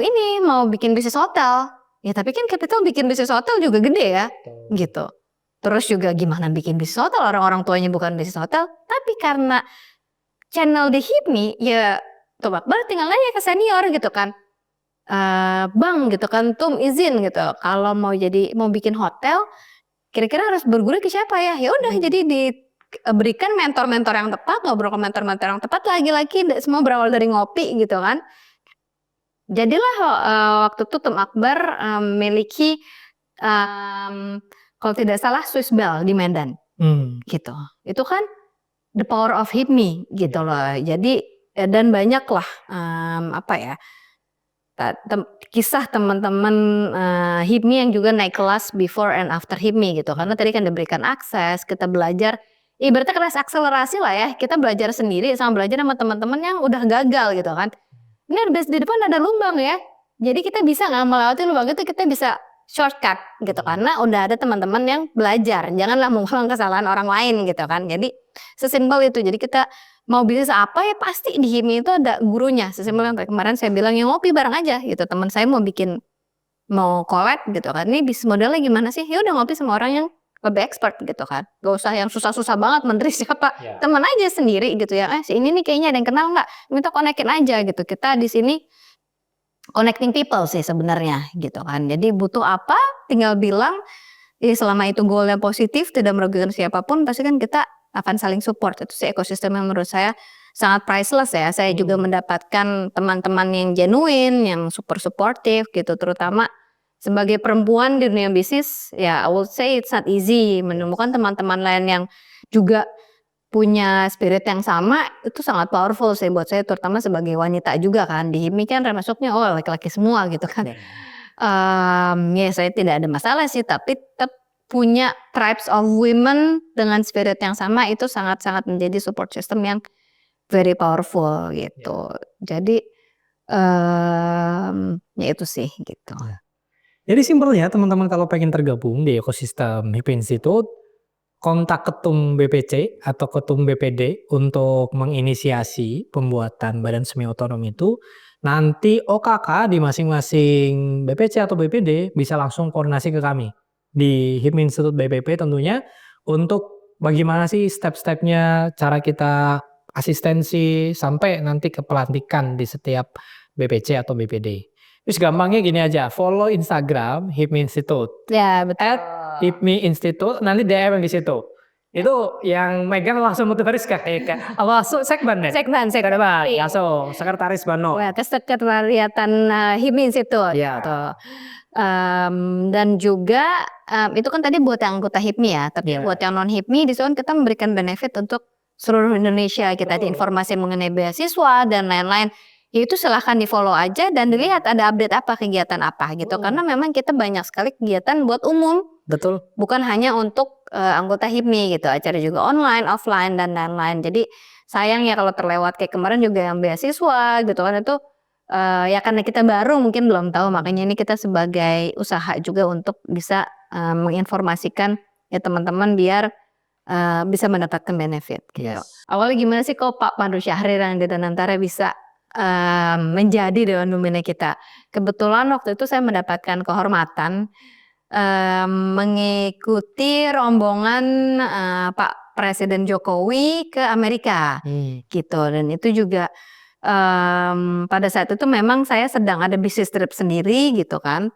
S1: bikin bisnis hotel. Ya tapi kan capital bikin bisnis hotel juga gede ya gitu. Terus juga gimana bikin bisnis hotel, orang-orang tuanya bukan bisnis hotel. Tapi karena channel di HIPMI ya Ketum Akbar tinggal nanya ke senior gitu kan. Bang gitu kan, Tum izin gitu. Kalau mau bikin hotel, kira-kira harus berguru ke siapa ya? Ya udah jadi diberikan mentor-mentor yang tepat, ngobrol ke mentor-mentor yang tepat, lagi-lagi semua berawal dari ngopi gitu kan. Jadilah waktu itu Ketum Akbar memiliki kalau tidak salah Swiss Bell di Medan gitu. Itu kan the power of HIPMI gitu loh. Jadi dan banyak lah kisah teman-teman HIPMI yang juga naik kelas before and after HIPMI gitu. Karena tadi kan diberikan akses, kita belajar, ibaratnya kelas akselerasi lah ya. Kita belajar sendiri sama belajar sama teman-teman yang udah gagal gitu kan. Ini di depan ada lubang ya. Jadi kita bisa nggak melewati lubang itu, kita bisa shortcut gitu karena udah ada teman-teman yang belajar. Janganlah mengulang kesalahan orang lain gitu kan. Jadi sesimpel itu. Jadi kita mau bisnis apa ya pasti di HIPMI itu ada gurunya. Sesimpel yang kemarin saya bilang yang ngopi bareng aja gitu. Teman saya mau collab gitu kan. Ini bisnis modelnya gimana sih? Ya udah ngopi sama orang yang lebih expert gitu kan. Gak usah yang susah-susah banget menteri siapa. Teman aja sendiri gitu ya. Si ini nih kayaknya ada yang kenal nggak? Minta konekin aja gitu. Kita di sini connecting people sih sebenarnya gitu kan. Jadi butuh apa tinggal bilang. Selama itu goalnya positif, tidak merugikan siapapun, pasti kan kita akan saling support. Itu sih ekosistem yang menurut saya sangat priceless ya. Saya juga mendapatkan teman-teman yang genuine, yang super supportive gitu. Terutama sebagai perempuan di dunia bisnis, ya I would say it's not easy. Menemukan teman-teman lain yang juga punya spirit yang sama, itu sangat powerful sih buat saya. Terutama sebagai wanita juga kan. Di HIPMI kan masuknya laki-laki semua gitu kan. Ya saya tidak ada masalah sih, tapi tetap punya tribes of women dengan spirit yang sama itu sangat-sangat menjadi support system yang very powerful gitu. Jadi ya itu sih gitu.
S2: Jadi simpelnya teman-teman kalau pengen tergabung di ekosistem HIPMI Institute, kontak ketum BPC atau ketum BPD untuk menginisiasi pembuatan badan semi otonom itu. Nanti OKK di masing-masing BPC atau BPD bisa langsung koordinasi ke kami di HIPMI Institute BPP tentunya untuk bagaimana sih step-stepnya, cara kita asistensi sampai nanti ke pelantikan di setiap BPC atau BPD. Terus gampangnya gini aja, follow Instagram HIPMI Institute.
S1: Ya betul.
S2: HIPMI Institute, nanti DM di situ. Itu yang megang langsung Mutiaris kayak langsung sekban deh.
S1: Sekban.
S2: Langsung sekretaris Bano.
S1: Kesekretariatan HIPMI Institute.
S2: Ya.
S1: Dan juga itu kan tadi buat yang anggota HIPMI ya. Tapi buat yang non HIPMI di sana kita memberikan benefit untuk seluruh Indonesia. Kita ada informasi mengenai beasiswa dan lain-lain. Ya itu silahkan di follow aja dan dilihat ada update apa, kegiatan apa gitu. Karena memang kita banyak sekali kegiatan buat umum.
S2: Betul.
S1: Bukan hanya untuk anggota HIPMI gitu. Acara juga online, offline dan lain-lain. Jadi sayang ya kalau terlewat kayak kemarin juga yang beasiswa gitu kan itu ya karena kita baru mungkin belum tahu. Makanya ini kita sebagai usaha juga untuk bisa menginformasikan ya teman-teman biar bisa mendapatkan benefit gitu. Awalnya gimana sih kok Pak Pandu Syahrir yang di Danantara bisa menjadi Dewan Pembina kita. Kebetulan waktu itu saya mendapatkan kehormatan mengikuti rombongan Pak Presiden Jokowi ke Amerika gitu, dan itu juga pada saat itu memang saya sedang ada bisnis trip sendiri gitu kan,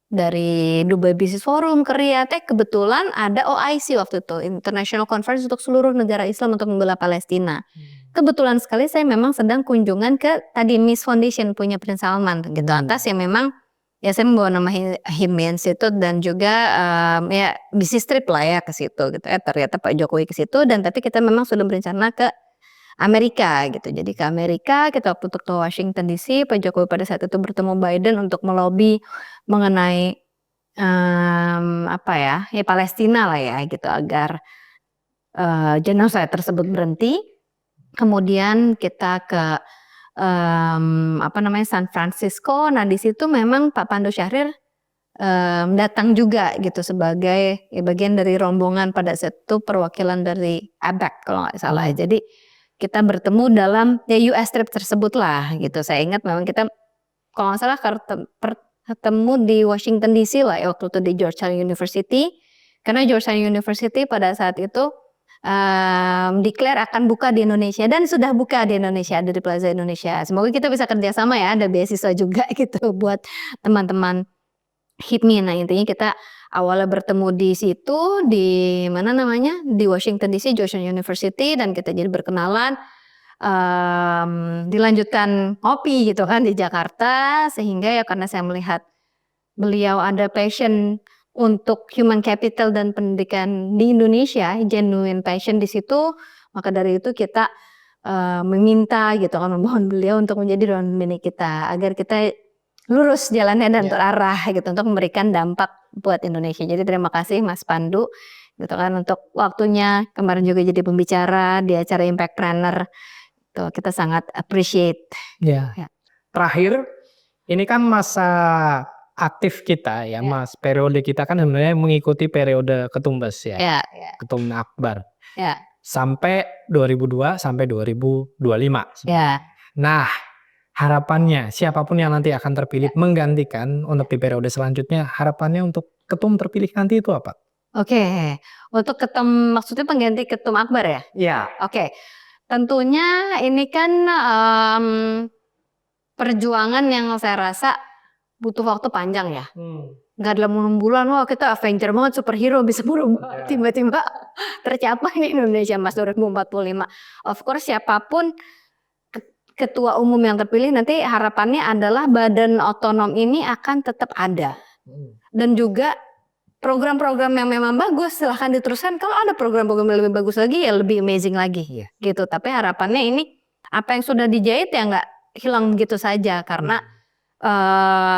S1: dari Dubai Business Forum ke Riyadh. Kebetulan ada OIC waktu itu, International Conference untuk seluruh negara Islam untuk membela Palestina. Kebetulan sekali saya memang sedang kunjungan ke tadi Miss Foundation punya Prince Salman gitu, atas yang memang ya saya membawa nama HIMI Institute dan juga ya bisnis trip lah ya ke situ gitu. Ternyata Pak Jokowi ke situ, dan tapi kita memang sudah berencana ke Amerika gitu. Jadi ke Amerika kita waktu ke Washington DC, Pak Jokowi pada saat itu bertemu Biden untuk melobi mengenai ya Palestina lah ya gitu, agar genosid tersebut berhenti. Kemudian kita ke San Francisco. Nah di situ memang Pak Pandu Syahrir datang juga gitu sebagai bagian dari rombongan pada saat itu, perwakilan dari ABEC kalau nggak salah. Jadi kita bertemu dalam US trip tersebut lah gitu. Saya ingat memang kita kalau nggak salah ketemu di Washington DC lah ya, waktu itu di Georgetown University, karena Georgetown University pada saat itu declare akan buka di Indonesia, dan sudah buka di Indonesia, ada di Plaza Indonesia. Semoga kita bisa kerjasama ya, ada beasiswa juga gitu buat teman-teman HIPMI. Nah intinya kita awalnya bertemu di situ, di mana namanya, di Washington DC, Georgetown University, dan kita jadi berkenalan, dilanjutkan ngopi gitu kan di Jakarta, sehingga ya karena saya melihat beliau ada passion untuk human capital dan pendidikan di Indonesia, genuine passion di situ, maka dari itu kita meminta gitu kan, memohon beliau untuk menjadi Dewan Pembina kita, agar kita lurus jalannya dan terarah gitu untuk memberikan dampak buat Indonesia. Jadi terima kasih Mas Pandu gitu kan untuk waktunya, kemarin juga jadi pembicara di acara Impactpreneur. Tuh, kita sangat appreciate.
S2: Ya. Terakhir, ini kan masa aktif kita ya, Mas. Periode kita kan sebenarnya mengikuti periode Ketumbes ya. Ketum Akbar. Sampai 2002 sampai 2025. Nah, harapannya siapapun yang nanti akan terpilih menggantikan untuk di periode selanjutnya, harapannya untuk ketum terpilih nanti itu apa?
S1: Oke, untuk ketum maksudnya pengganti Ketum Akbar ya?
S2: Iya.
S1: Oke. Tentunya ini kan perjuangan yang saya rasa butuh waktu panjang ya. Nggak dalam 6 bulan, wah kita Avenger banget, superhero bisa berubah. Tiba-tiba tercapai nih Indonesia Mas 2045. Of course siapapun ketua umum yang terpilih nanti harapannya adalah badan otonom ini akan tetap ada. Dan juga program-program yang memang bagus silahkan diteruskan. Kalau ada program-program yang lebih bagus lagi ya lebih amazing lagi gitu. Tapi harapannya ini apa yang sudah dijahit ya nggak hilang begitu saja, karena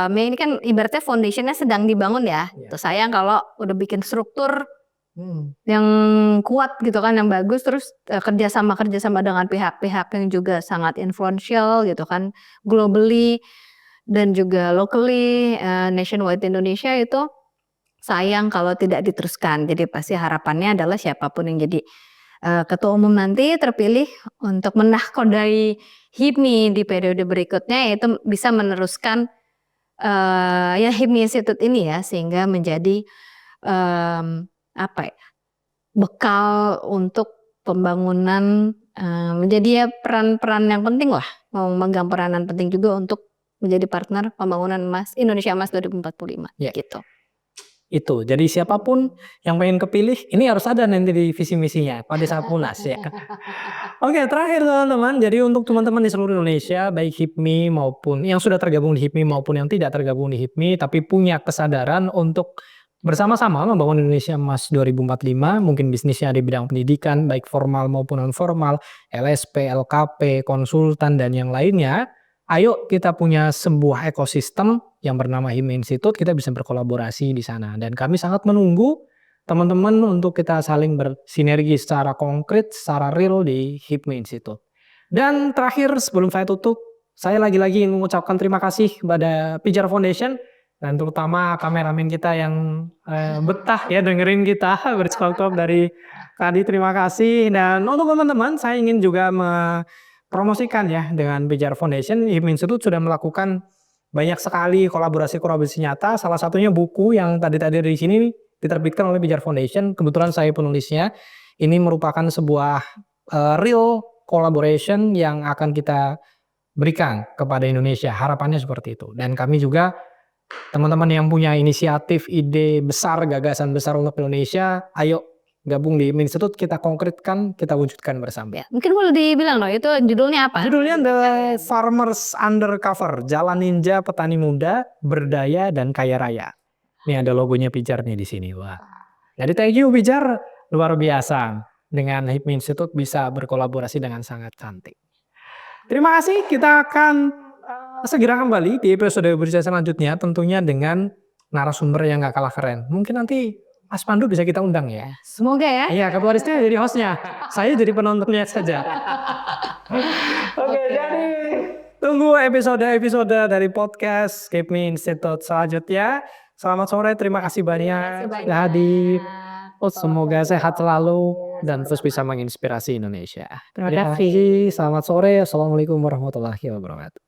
S1: ini kan ibaratnya foundationnya sedang dibangun ya. Terus sayang kalau udah bikin struktur yang kuat gitu kan, yang bagus, terus kerjasama dengan pihak-pihak yang juga sangat influential gitu kan, globally dan juga locally, nationwide Indonesia, itu sayang kalau tidak diteruskan. Jadi pasti harapannya adalah siapapun yang jadi ketua umum nanti terpilih untuk menahkodai HIPMI di periode berikutnya, yaitu bisa meneruskan ya HIPMI Institute ini ya, sehingga menjadi bekal untuk pembangunan, menjadi ya peran-peran yang penting lah, memegang peranan penting juga untuk menjadi partner pembangunan Indonesia Emas 2045 gitu.
S2: Itu, jadi siapapun yang pengen kepilih, ini harus ada nanti di visi misinya pada saat munas ya. Oke, terakhir teman-teman, jadi untuk teman-teman di seluruh Indonesia, baik HIPMI maupun yang sudah tergabung di HIPMI maupun yang tidak tergabung di HIPMI, tapi punya kesadaran untuk bersama-sama membangun Indonesia Emas 2045, mungkin bisnisnya di bidang pendidikan, baik formal maupun non formal, LSP, LKP, konsultan dan yang lainnya. Ayo kita punya sebuah ekosistem yang bernama HIPMI Institute, kita bisa berkolaborasi di sana. Dan kami sangat menunggu teman-teman untuk kita saling bersinergi secara konkret, secara real di HIPMI Institute. Dan terakhir sebelum saya tutup, saya lagi-lagi ingin mengucapkan terima kasih kepada Pijar Foundation dan terutama kameramen kita yang betah ya dengerin kita bercakap dari tadi. Terima kasih. Dan untuk teman-teman, saya ingin juga promosikan ya dengan Pijar Foundation. HIPMI Institute sudah melakukan banyak sekali kolaborasi nyata. Salah satunya buku yang tadi di sini diterbitkan oleh Pijar Foundation. Kebetulan saya penulisnya. Ini merupakan sebuah real collaboration yang akan kita berikan kepada Indonesia. Harapannya seperti itu. Dan kami juga teman-teman yang punya inisiatif, ide besar, gagasan besar untuk Indonesia, ayo gabung di HIPMI Institute, kita konkretkan, kita wujudkan bersama.
S1: Ya, mungkin boleh dibilang loh, itu judulnya apa?
S2: Judulnya The Farmers Undercover, Jalan Ninja Petani Muda, Berdaya dan Kaya Raya. Ini ada logonya Pijar nih di sini, wah. Jadi thank you Pijar, luar biasa. Dengan HIPMI Institute bisa berkolaborasi dengan sangat cantik. Terima kasih, kita akan segera kembali di episode berikutnya selanjutnya, tentunya dengan narasumber yang gak kalah keren. Mungkin nanti Mas Pandu bisa kita undang ya.
S1: Semoga ya.
S2: Iya, Ketua Rizky jadi hostnya. Saya jadi penontonnya saja. Oke, jadi tunggu episode-episode dari podcast HIPMI Institute selanjutnya. Selamat sore, terima kasih banyak sudah hadir. Semoga sehat selalu dan terus bisa menginspirasi Indonesia. Terima kasih. Selamat sore. Assalamualaikum warahmatullahi wabarakatuh.